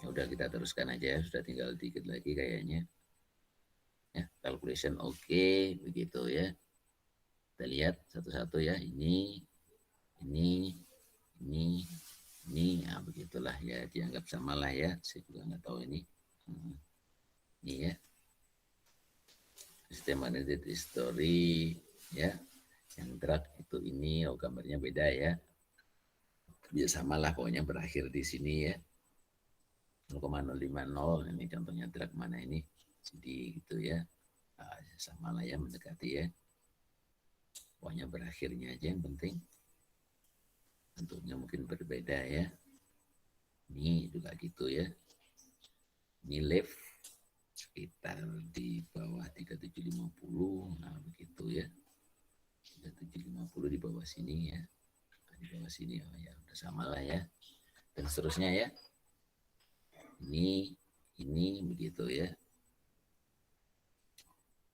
S1: Ya udah kita teruskan aja, sudah tinggal dikit lagi kayaknya. Ya, calculation oke, begitu ya. Kita lihat satu-satu ya, ini, nah begitulah ya, dianggap sama lah ya. Saya juga nggak tahu ini. Ini ya. Systematic history ya. Yang drag itu ini, oh gambarnya beda ya. Ya sama lah pokoknya berakhir di sini ya. 0,050 ini contohnya drag mana ini. Jadi gitu ya. Nah, sama lah ya, mendekati ya. Pokoknya berakhirnya aja yang penting. Bentuknya mungkin berbeda ya. Ini juga gitu ya. Ini left sekitar di bawah 3750. Nah begitu ya. 3750 di bawah sini ya. Di bawah sini oh ya udah sama lah ya. Dan seterusnya ya. Ini begitu ya.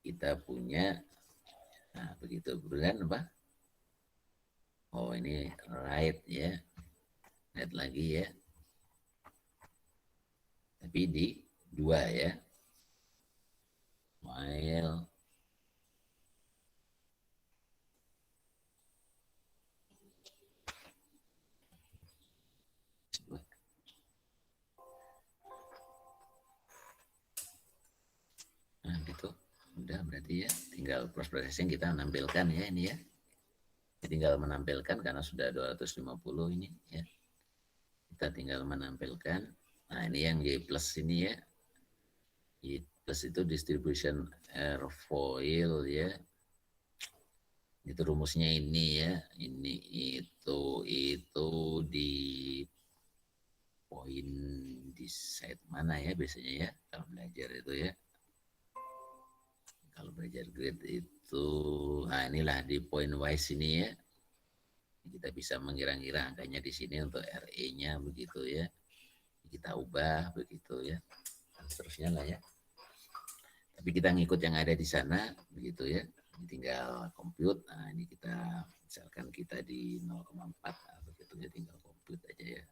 S1: Kita punya, nah begitu bulan apa? Oh ini right ya. Right lagi ya. Tapi di 2 ya. While nah gitu. Udah berarti ya. Tinggal cross processing kita menampilkan ya ini ya. Tinggal menampilkan karena sudah 250 ini ya. Kita tinggal menampilkan. Nah ini yang Y plus ini ya. Y plus itu distribution airfoil ya. Itu rumusnya ini ya. Ini itu di poin di site mana ya biasanya ya. Kalau belajar itu ya. Kalau belajar grade itu, nah inilah di point wise ini ya. Kita bisa mengira-ngira angkanya di sini untuk RE-nya begitu ya. Kita ubah begitu ya. Dan seterusnya lah ya. Tapi kita ngikut yang ada di sana begitu ya. Ini tinggal compute. Nah, ini kita misalkan kita di 0,4 begitu ya, tinggal compute aja ya.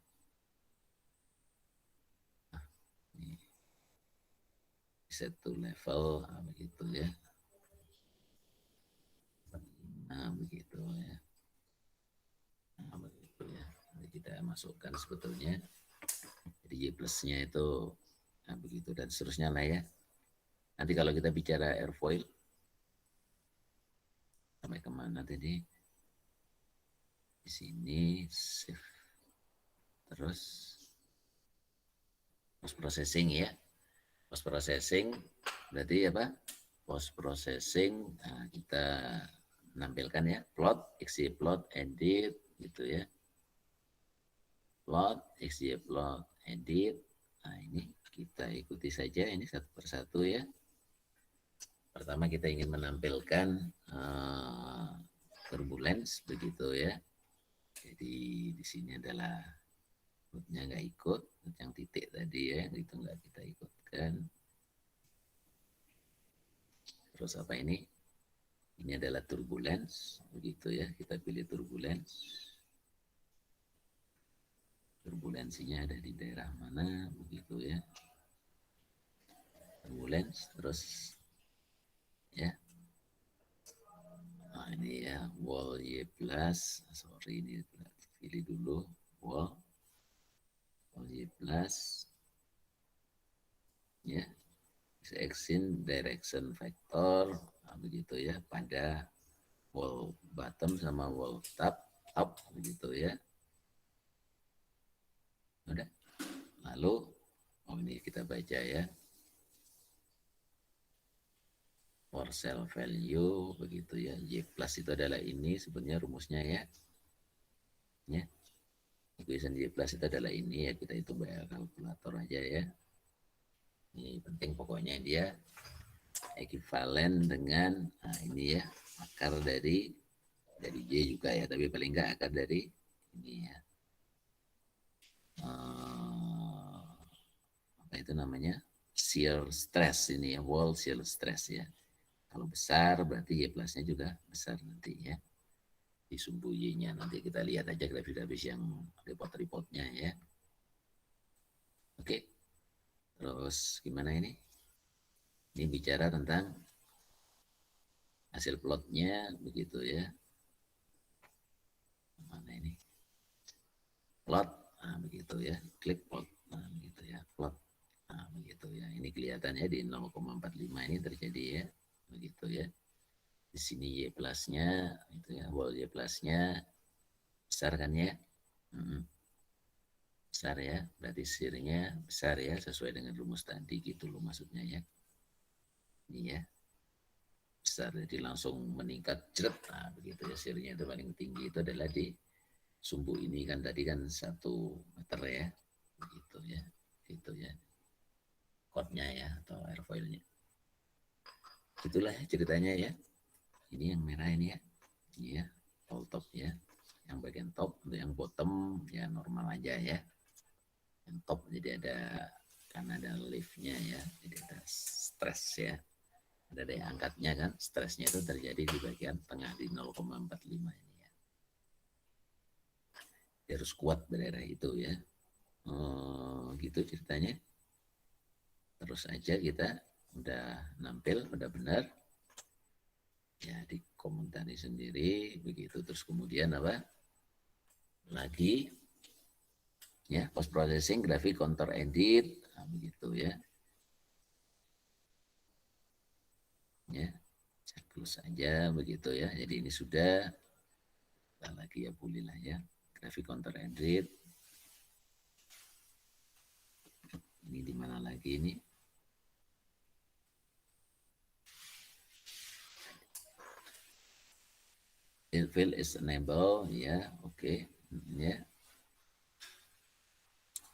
S1: Nah, ini set to level begitu ya. Nah, begitu ya. Nah, begitu ya. Nanti kita masukkan sebetulnya. Jadi Y plusnya itu nah, begitu dan seterusnya lah ya. Nanti kalau kita bicara airfoil sampai kemana tadi? Di sini save. Terus post processing ya. Post processing berarti apa? Post processing nah, kita menampilkan ya plot, XY plot, edit gitu ya. Plot, XY plot, edit. Nah ini kita ikuti saja ini satu persatu ya. Pertama kita ingin menampilkan turbulence begitu ya. Jadi di sini adalah rootnya nggak ikut, yang titik tadi ya, itu nggak kita ikutkan. Terus apa ini? Ini adalah turbulence, begitu ya. Kita pilih turbulence. turbulensinya ada di daerah mana, begitu ya. Turbulence, terus ya. Nah ini ya, wall Y plus, sorry ini pilih dulu, wall Y plus, ya, x-in direction vector, nah, begitu ya, pada wall bottom sama wall top, begitu ya. Udah. Lalu, ini kita baca ya. For cell value, begitu ya. Y plus itu adalah ini, sebenarnya rumusnya ya. Ya. Equation Y plus itu adalah ini ya, kita itu bayar kalkulator aja ya. Ini penting pokoknya dia ekuivalen dengan, nah ini ya, akar dari Y juga ya, tapi paling enggak akar dari ini ya. Apa itu namanya? Shear stress ini ya, wall shear stress ya. Kalau besar berarti Y plusnya juga besar nanti ya. Di sumbu Y-nya nanti kita lihat aja grafis-grafis yang report-reportnya ya. Oke. Terus gimana ini? Ini bicara tentang hasil plotnya begitu ya. Mana ini? Plot, nah begitu ya. Klik plot, nah begitu ya. Plot, nah begitu ya. Ini kelihatannya di 0,45 ini terjadi ya. Begitu ya. Di sini Y plusnya, itu ya, wall Y plusnya besar kan ya. Besar ya, berarti shear-nya besar ya, sesuai dengan rumus tadi gitu loh maksudnya ya. Ini ya, besar, jadi langsung meningkat jeret. Nah begitu ya, shear-nya itu paling tinggi itu adalah di sumbu ini kan, tadi kan 1 meter ya, begitu ya, itu ya, kotnya ya, atau airfoilnya. Itulah ceritanya ya. Ini yang merah ini ya, ini ya, all top ya. Yang bagian top, untuk yang bottom ya normal aja ya. Yang top jadi ada, karena ada liftnya ya, jadi ada stress ya. Ada daya angkatnya kan, stresnya itu terjadi di bagian tengah di 0,45 ini ya. Dia harus kuat daerah itu ya. Gitu ceritanya. Terus aja kita udah nampil, udah benar. Ya dikomentari sendiri begitu. Terus kemudian apa? Lagi ya, post processing, grafik, contour edit, nah, begitu ya. Ya, close aja begitu ya. Jadi ini sudah, kita lagi ya boleh lah ya. Grafik, contour edit. Ini di mana lagi ini? Infill is enable, ya, oke, ya.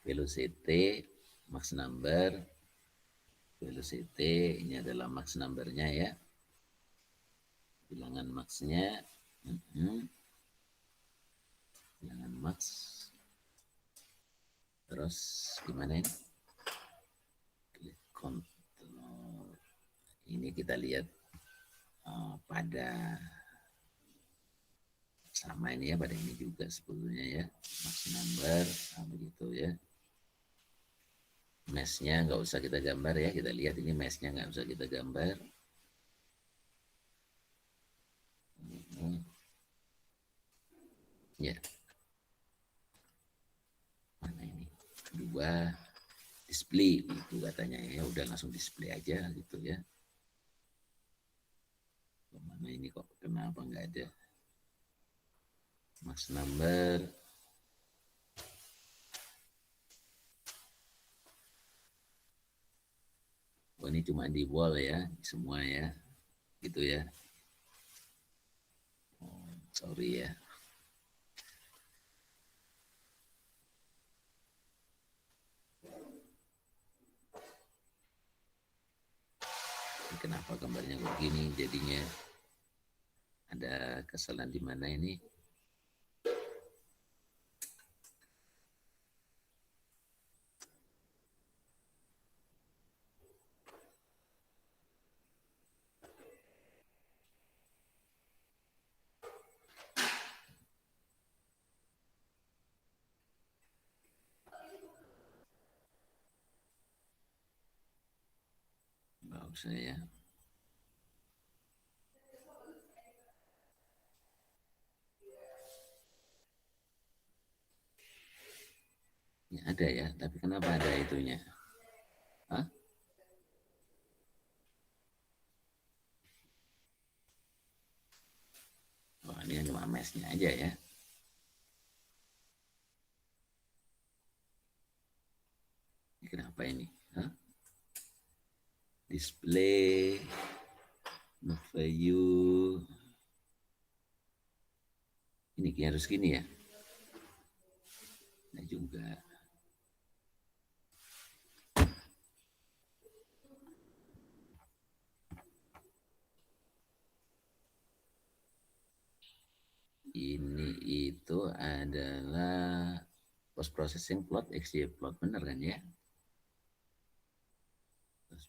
S1: Velocity, max number, velocity, ini adalah max numbernya ya. Bilangan maxnya, bilangan max. Terus gimana ini? Control. Ini kita lihat pada sama ini ya, pada ini juga sebetulnya ya, max number, nah begitu ya. Mesh-nya nggak usah kita gambar ya, kita lihat ini mesh-nya nggak usah kita gambar. Ya, mana ini? Kedua, display itu katanya ya, udah langsung display aja gitu ya. Mana ini kok kenapa nggak ada max number? Oh ini cuma di wall ya, semua ya, gitu ya. Oh, sorry ya. Kenapa gambarnya begini jadinya? Ada kesalahan di mana ini? Tahu saya. Ya, ada ya, tapi kenapa ada itunya? Hah? Oh, ini cuma mesnya aja ya. Ini kenapa ini? Hah? Display, not value. Ini harus gini ya? Nah juga. Ini itu adalah post processing plot, XY plot, bener kan ya?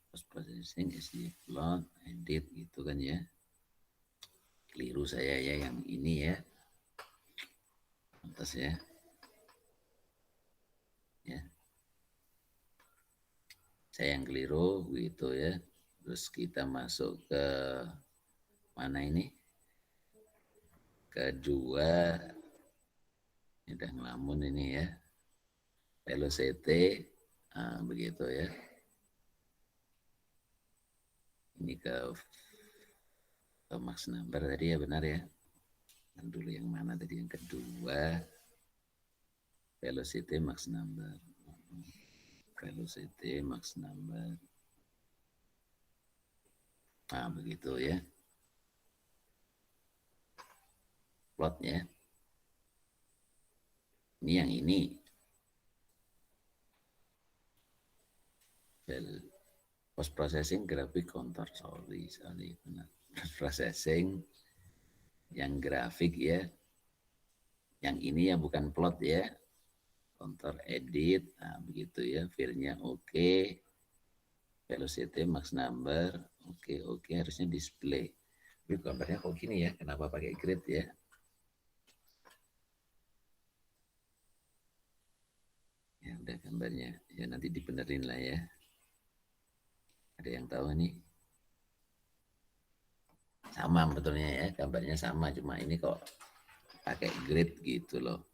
S1: Post processing XY plot, edit gitu kan ya? Keliru saya ya yang ini ya. Atas ya. Ya. Saya yang keliru gitu ya. Terus kita masuk ke mana ini? Kedua, ini udah ngelamun ini ya. Velocity, begitu ya. Ini ke max number tadi ya, benar ya. Dan dulu yang mana tadi, yang kedua. Velocity max number. Velocity max number. Nah, begitu ya. Plotnya. Ini yang ini. Post processing grafik kontur, sorry benar. Post processing yang grafik ya. Yang ini ya bukan plot ya. Kontur edit, nah begitu ya. Filenya oke. Velocity max number, oke, harusnya display. Ini gambarnya kok gini ya, kenapa pakai grid ya? Ya udah gambarnya, ya nanti dibenerin lah ya. Ada yang tahu nih? Sama betulnya ya, gambarnya sama, cuma ini kok pakai grid gitu loh.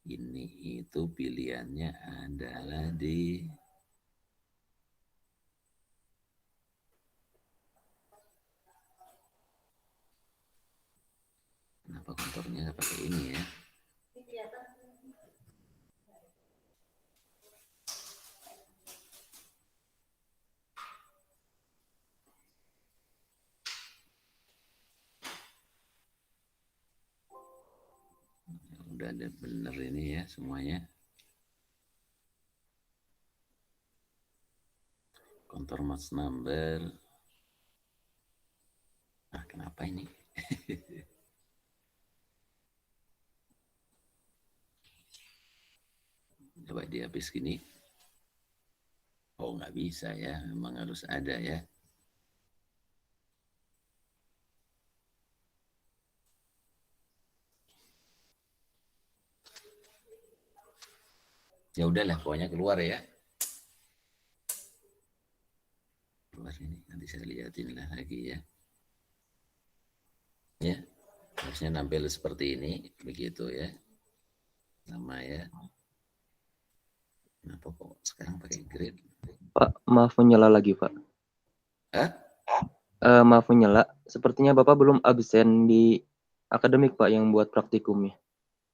S1: Ini itu pilihannya adalah di kenapa konturnya pakai ini ya? Udah ada bener ini ya semuanya. Kontur max number. Ah, kenapa ini? Coba dihapus gini. Oh, nggak bisa ya. Memang harus ada ya. Ya udahlah, pokoknya keluar ya. Keluar ini, nanti saya lihatin lah lagi ya. Ya, harusnya nampil seperti ini, begitu ya. Nama ya. Kenapa kok sekarang pakai grid?
S2: Pak, maaf menyela lagi, Pak.
S1: Hah?
S2: Maaf menyela, sepertinya Bapak belum absen di akademik, Pak, yang buat praktikumnya.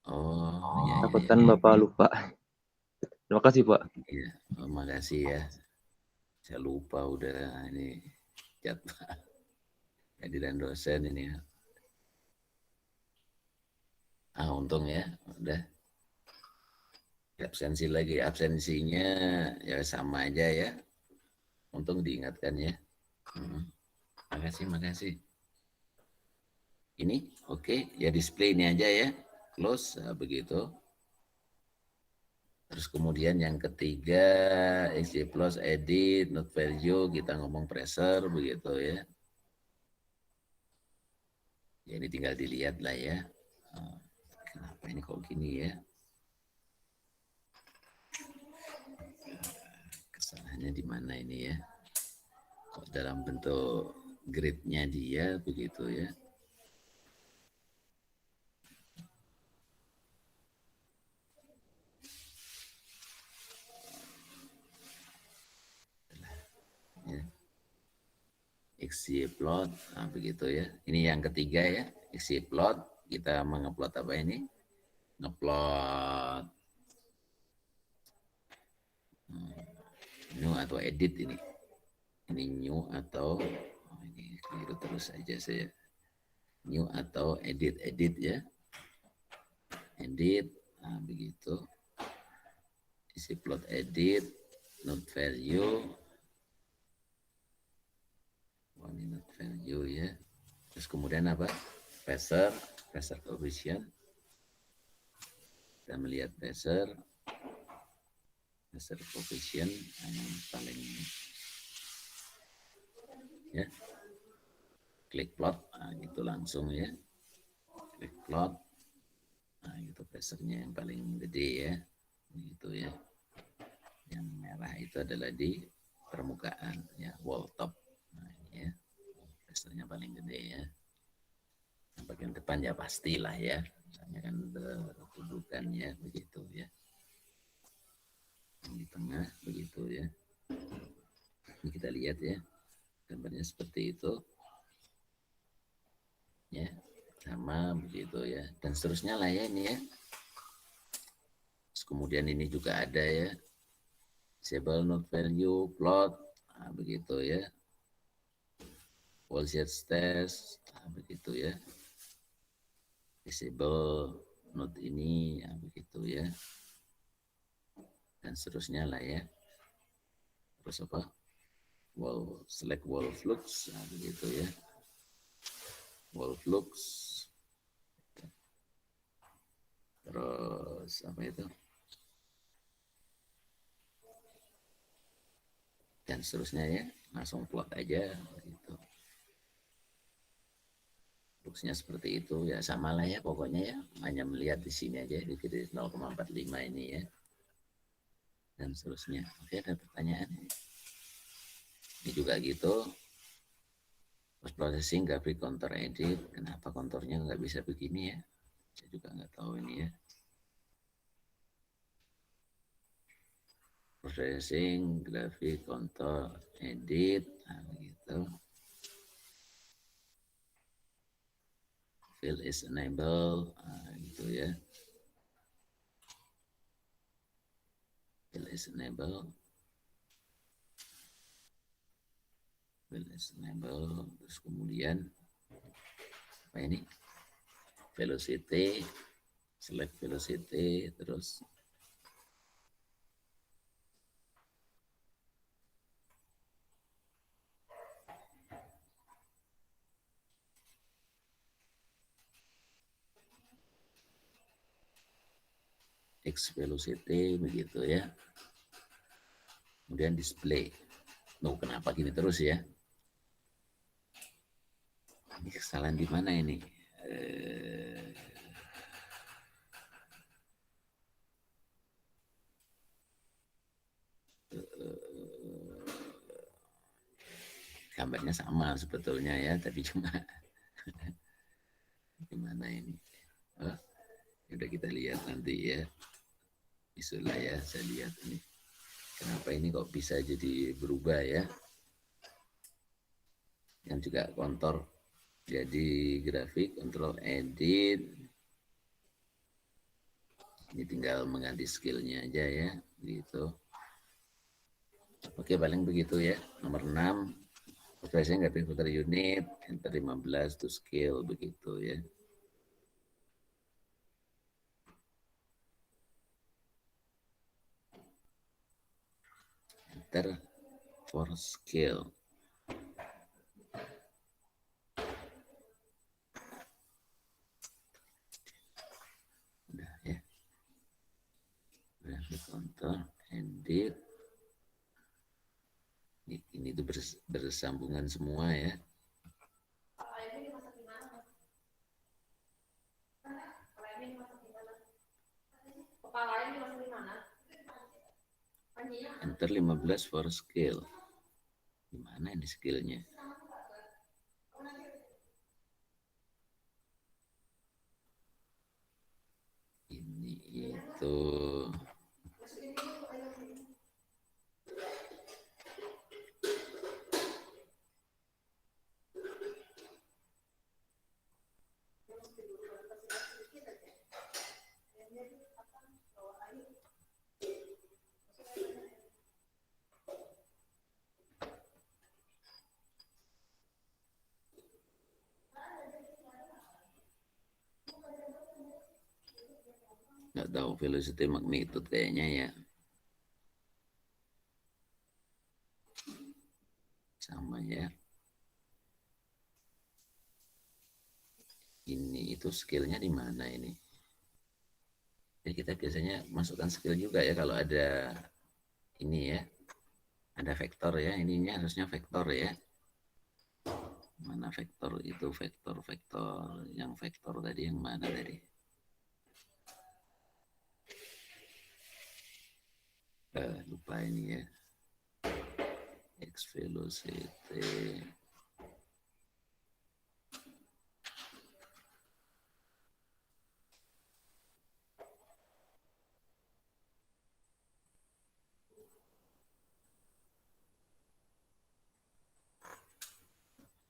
S1: Oh, ya.
S2: Takutkan Bapak lupa. Terima kasih, Pak.
S1: Iya, oh, makasih ya. Saya lupa udah ini jadwal kehadiran dosen ini ya. Untung ya, udah absensi lagi. Absensinya ya sama aja ya. Untung diingatkan ya. Makasih. Ini oke, ya display ini aja ya. Close, begitu. Terus kemudian yang ketiga, XY plus edit, not value, kita ngomong pressure, begitu ya. Ya ini tinggal dilihat lah ya. Kenapa ini kok gini ya? Kesalahannya di mana ini ya? kok dalam bentuk grid-nya dia begitu ya. XY plot, nah begitu ya. Ini yang ketiga ya, XY plot. Kita mengeplot apa ini? Ngeplot new atau edit ini. Ini new atau ini keliru terus saja saya. New atau edit ya. Edit, nah begitu. Isi plot edit, node value. Ini node value ya. Terus kemudian apa? Phaser coefficient. Kita melihat phaser coefficient yang paling ya. Klik plot, nah, gitu langsung ya. Klik plot, nah itu phasernya yang paling gede ya, gitu ya. Yang merah itu adalah di permukaan ya, wall top. Nah ini ya, phasernya paling gede ya. Yang bagian depan ya pastilah ya, misalnya kan kedudukannya begitu ya. Yang di tengah begitu ya. Ini kita lihat ya, gambarnya seperti itu. Ya, sama begitu ya, dan seterusnya lah ya ini ya. Terus kemudian ini juga ada ya, disable node value plot, nah, begitu ya. Wall sheet test, nah, begitu ya. Disable node ini, nah, begitu ya. Dan seterusnya lah ya. Terus apa? Select wall flux, nah, begitu ya. Wall flux, terus apa itu, dan seterusnya ya, langsung plot aja gitu. Fluxnya seperti itu ya, sama lah ya pokoknya ya, hanya melihat di sini aja di 0,45 ini ya, dan seterusnya. Oke, ada pertanyaan? Ini juga gitu. Post processing grafik kontur edit, kenapa konturnya nggak bisa begini ya? Saya juga nggak tahu ini ya. Processing grafik kontur edit, nah begitu. Fill is enable, nah, gitu ya. Fill is enable. Fill is enable. Terus kemudian apa ini? Velocity, select velocity, terus X velocity begitu ya. Kemudian display. Loh, kenapa gini terus ya? Ini kesalahan di mana ini? Gambarnya sama sebetulnya ya, tapi cuma gimana ini? Oh, udah kita lihat nanti ya. Isulah ya, saya lihat ini. Kenapa ini kok bisa jadi berubah ya? Yang juga kontur jadi grafik, control edit. Ini tinggal mengganti skillnya aja ya, gitu. Oke, paling begitu ya. Nomor 6, processing grafik filter unit, enter 15 to skill, begitu ya. Enter for skill. Udah ya. Grafik control, edit. Ini tuh bersambungan semua ya. Enter 15 for skill. Gimana ini skillnya? Ini itu. Nggak tahu velocity magnitude kayaknya ya. Sama ya. Ini itu skillnya di mana ini? Jadi kita biasanya masukkan skill juga ya kalau ada ini ya. Ada vektor ya, ininya harusnya vektor ya. Mana vektor itu, vektor. Yang vektor tadi yang mana tadi? Lupa ini ya. X velocity.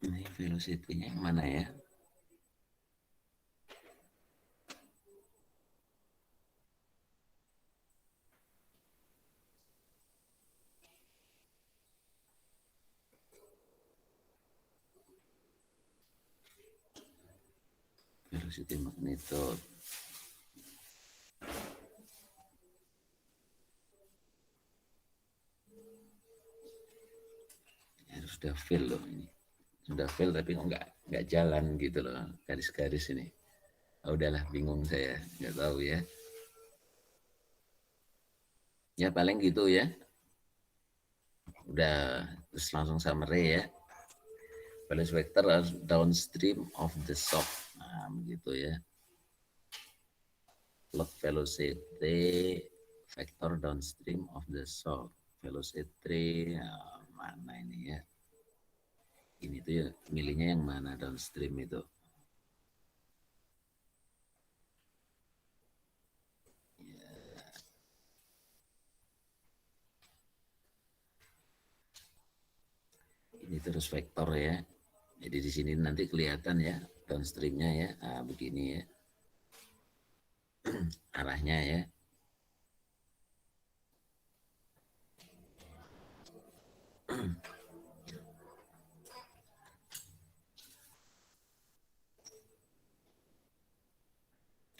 S1: Ini velocity-nya yang mana ya? Velocity magnitude. Ya, sudah fill loh ini. Sudah fill tapi kok nggak jalan gitu loh, garis-garis ini. Oh, udahlah, bingung saya, nggak tahu ya. Ya paling gitu ya. Udah, terus langsung summary ya. Velocity vector downstream of the shock. Nah, begitu ya. Plot velocity vector downstream of the shock. Velocity, mana ini ya? Ini tuh ya, milihnya yang mana downstream itu? Ya. Ini terus vektor ya. Jadi di sini nanti kelihatan ya downstreamnya ya. Nah, begini ya. Arahnya ya.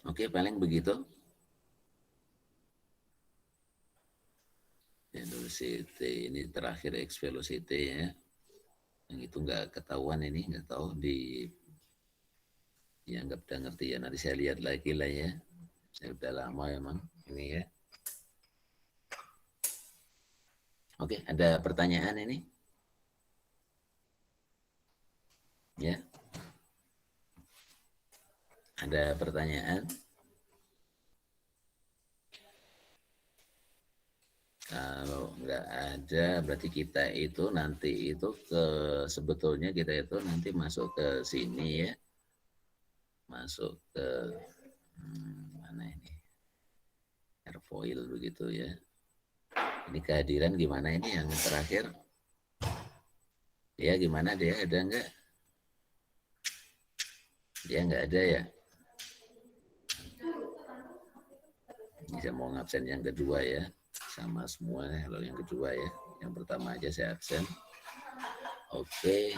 S1: Oke, paling begitu. Velocity ini terakhir X velocity ya. Yang itu nggak ketahuan ini, nggak tahu dianggap udah ngerti ya. Nanti saya lihat lagi lah ya. Saya udah lama emang ini ya. Oke, ada pertanyaan ini? Ya. Ada pertanyaan? Kalau nggak ada, berarti kita itu nanti itu sebetulnya kita itu nanti masuk ke sini ya. Masuk ke mana ini? Airfoil begitu ya. Ini kehadiran gimana ini yang terakhir? Ya gimana dia, ada nggak? Dia nggak ada ya? Ini saya mau ngabsen yang kedua ya. Sama semua kalau yang kedua ya. Yang pertama aja saya absen. Oke.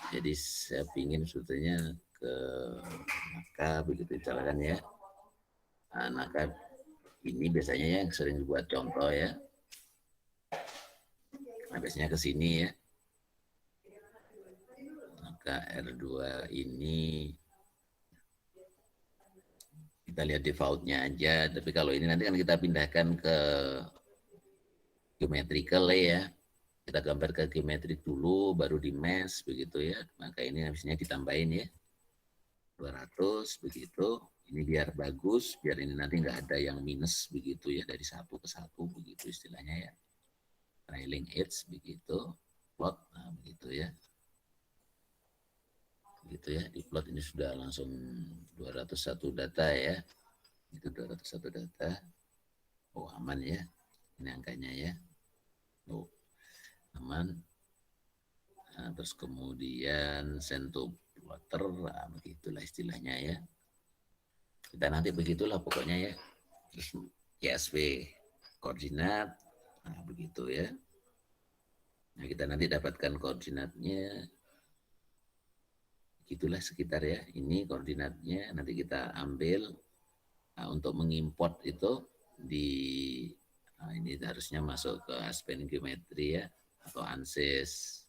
S1: Jadi saya pingin sebetulnya ke Naka begitu misalkan ya. Nah, Naka ini biasanya yang sering dibuat contoh ya. Nah, biasanya ke sini ya. Maka R2 ini kita lihat defaultnya aja, tapi kalau ini nanti kan kita pindahkan ke geometrical ya. Kita gambar ke geometrik dulu, baru di mesh begitu ya. Maka ini harusnya ditambahin ya. 200 begitu. Ini biar bagus, biar ini nanti nggak ada yang minus begitu ya, dari satu ke satu begitu istilahnya ya. Trailing edge begitu. plot, nah begitu ya. Begitu ya, di plot ini sudah langsung 201 data ya. Itu 201 data. Oh, aman ya. Ini angkanya ya. Oh, aman. Nah, terus kemudian send to plotter, nah, begitulah istilahnya ya. Kita nanti begitulah pokoknya ya. Terus CSV koordinat, nah begitu ya. Nah, kita nanti dapatkan koordinatnya. Itulah sekitar ya. Ini koordinatnya nanti kita ambil. Nah, untuk mengimport itu ini harusnya masuk ke Aspen Geometry ya, atau ANSYS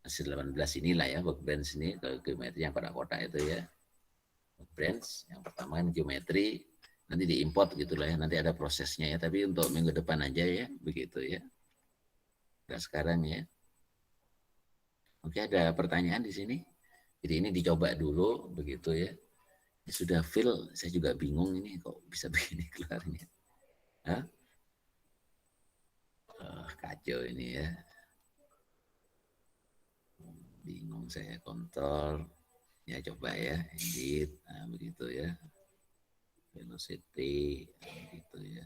S1: hasil 18 inilah ya, Workbench ini ke geometri yang pada kotak itu ya. Workbench yang pertama kan geometri, nanti diimport gitulah ya, nanti ada prosesnya ya, tapi untuk minggu depan aja ya, begitu ya. Nah, sekarang ya. Oke, ada pertanyaan di sini. Jadi ini dicoba dulu begitu ya. Ini sudah fill, saya juga bingung ini kok bisa begini keluarnya. Hah? Kacau ini ya. Bingung saya, kontrol. Ya coba ya, edit. Nah, begitu ya. Velocity, begitu ya.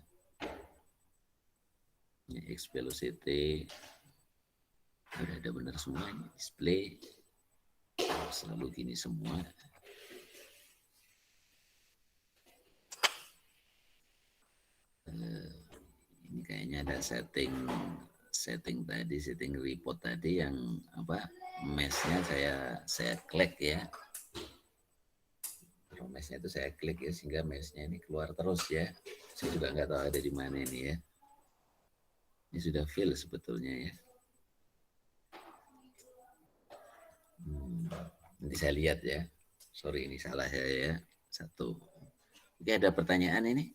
S1: Ini X velocity. Ada benar semua ini. Display. Selalu gini semua. Ini kayaknya ada setting tadi, setting report tadi yang apa, mesh-nya saya klik ya. Kalau mesh-nya itu saya klik ya, sehingga mesh-nya ini keluar terus ya. Saya juga nggak tahu ada di mana ini ya. Ini sudah fill sebetulnya ya. Nanti saya lihat ya. Sorry, ini salah saya ya. Satu. Oke, ada pertanyaan ini?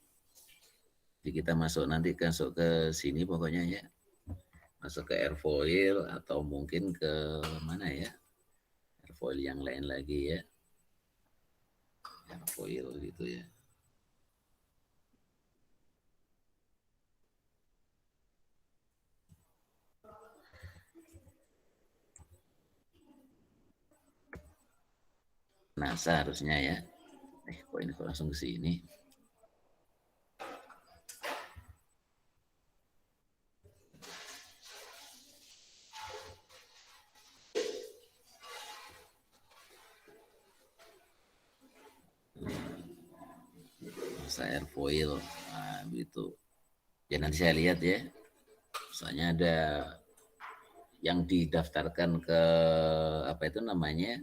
S1: Jadi kita masuk ke sini pokoknya ya. Masuk ke airfoil atau mungkin ke mana ya? Airfoil yang lain lagi ya. Airfoil gitu ya. NASA harusnya ya. Kok ini kok langsung ke sini? NASA airfoil, nah begitu. Ya nanti saya lihat ya. Soalnya ada yang didaftarkan ke apa itu namanya,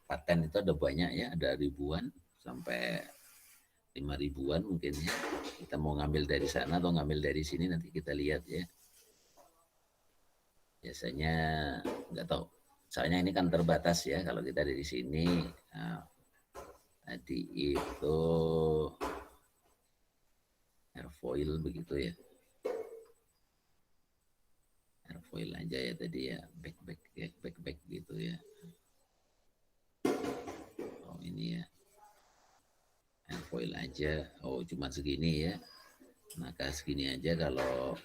S1: paten itu ada banyak ya, ada ribuan sampai 5.000-an mungkin ya. Kita mau ngambil dari sana atau ngambil dari sini, nanti kita lihat ya. Biasanya nggak tahu. Soalnya ini kan terbatas ya, kalau kita dari sini. Nah, tadi itu airfoil begitu ya. Airfoil aja ya tadi ya, back gitu ya. Oh ini ya, airfoil aja. Oh cuma segini ya. Maka segini aja, kalau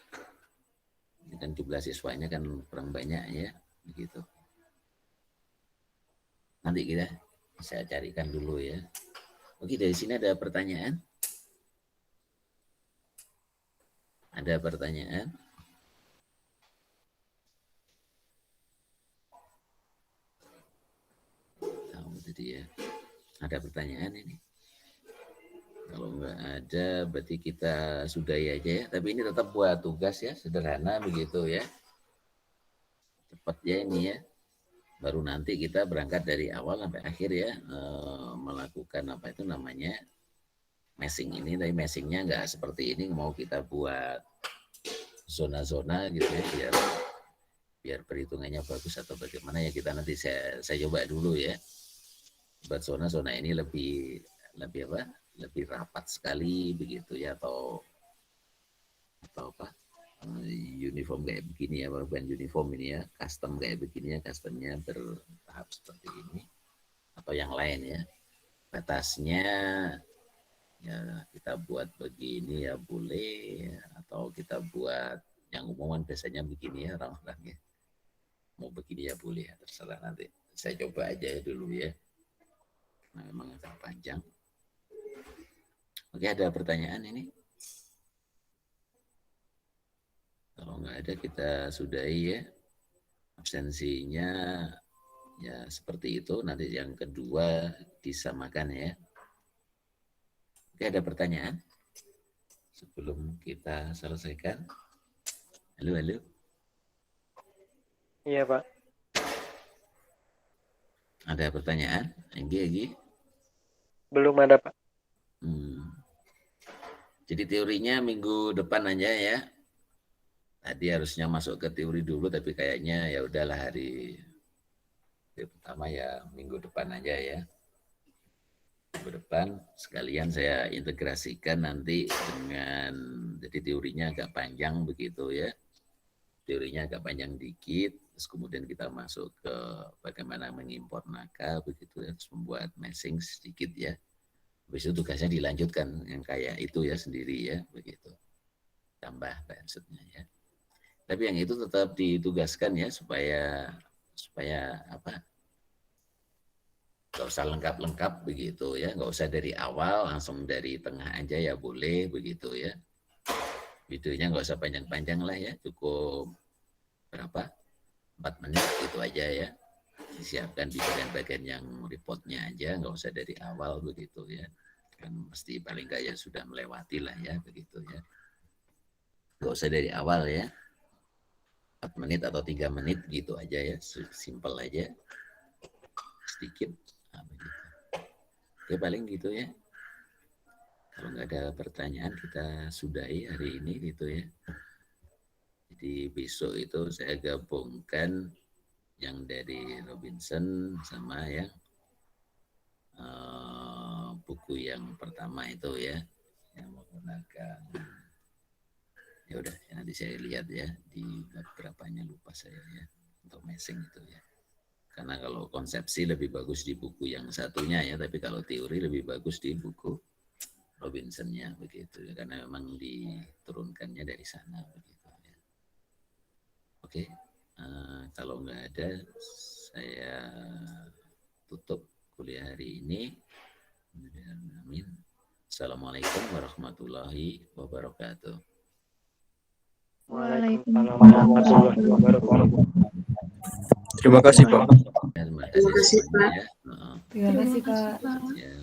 S1: ini kan jumlah siswanya kan kurang banyak ya, begitu. Nanti saya carikan dulu ya. Oke, dari sini ada pertanyaan? Ada pertanyaan? Tahu tadi ya. Ada pertanyaan ini? Kalau nggak ada, berarti kita sudahi aja ya. Tapi ini tetap buat tugas ya, sederhana begitu ya. Cepat ya ini ya. Baru nanti kita berangkat dari awal sampai akhir ya, melakukan apa itu namanya, meshing ini. Tapi meshingnya nggak seperti ini, mau kita buat zona-zona gitu ya, biar perhitungannya bagus atau bagaimana ya, kita nanti saya coba dulu ya. Buat zona ini lebih rapat sekali begitu ya, atau apa, uniform kayak begini ya, bukan uniform ini ya, custom kayak begini ya, customnya bertahap seperti ini, atau yang lain ya. Batasnya ya kita buat begini ya boleh, atau kita buat Yang umum kan biasanya begini ya orang-orang ya. Mau begini ya boleh, terserah nanti. Saya coba aja ya dulu ya. Nah, memang agak panjang. Oke, ada pertanyaan ini? Kalau nggak ada kita sudahi ya. Absensinya ya seperti itu. Nanti yang kedua disamakan ya. Oke, ada pertanyaan? Sebelum kita selesaikan. Halo, halo.
S5: Iya, Pak.
S1: Ada pertanyaan? Egi?
S5: Belum ada, Pak.
S1: Jadi teorinya minggu depan aja ya. Tadi harusnya masuk ke teori dulu, tapi kayaknya ya udahlah hari pertama ya minggu depan aja ya. Minggu depan sekalian saya integrasikan nanti dengan, jadi teorinya agak panjang begitu ya. Teorinya agak panjang dikit, terus kemudian kita masuk ke bagaimana mengimpor naka begitu ya, terus membuat meshing sedikit ya. Habis itu tugasnya dilanjutkan yang kayak itu ya sendiri ya begitu. Tambah maksudnya ya. Tapi yang itu tetap ditugaskan ya supaya apa? Nggak usah lengkap-lengkap begitu ya, nggak usah dari awal, langsung dari tengah aja ya boleh begitu ya. Videonya nggak usah panjang-panjang lah ya, cukup berapa? 4 menit gitu aja ya. Disiapkan di bagian-bagian yang reportnya aja, nggak usah dari awal begitu ya. Kan mesti paling nggak ya sudah melewati lah ya begitu ya. Nggak usah dari awal ya. 4 menit atau 3 menit gitu aja ya, simple aja. Sedikit. Nah, begitu. Oke, paling gitu ya. Kalau nggak ada pertanyaan kita sudahi hari ini gitu ya. Jadi besok itu saya gabungkan yang dari Robinson sama yang buku yang pertama itu ya, yang menggunakan ya udah ya, nanti saya lihat ya di beberapanya lupa saya ya untuk meshing itu ya. Karena kalau konsepsi lebih bagus di buku yang satunya ya, tapi kalau teori lebih bagus di buku Robinsonnya begitu ya, karena memang diturunkannya dari sana begitu ya. Oke, kalau nggak ada saya tutup kuliah hari ini. Amin. Assalamualaikum warahmatullahi wabarakatuh.
S5: Waalaikumsalam warahmatullahi wabarakatuh.
S7: Terima kasih, Pak.
S1: Terima kasih semuanya.
S7: Terima kasih, Pak.
S1: Ya.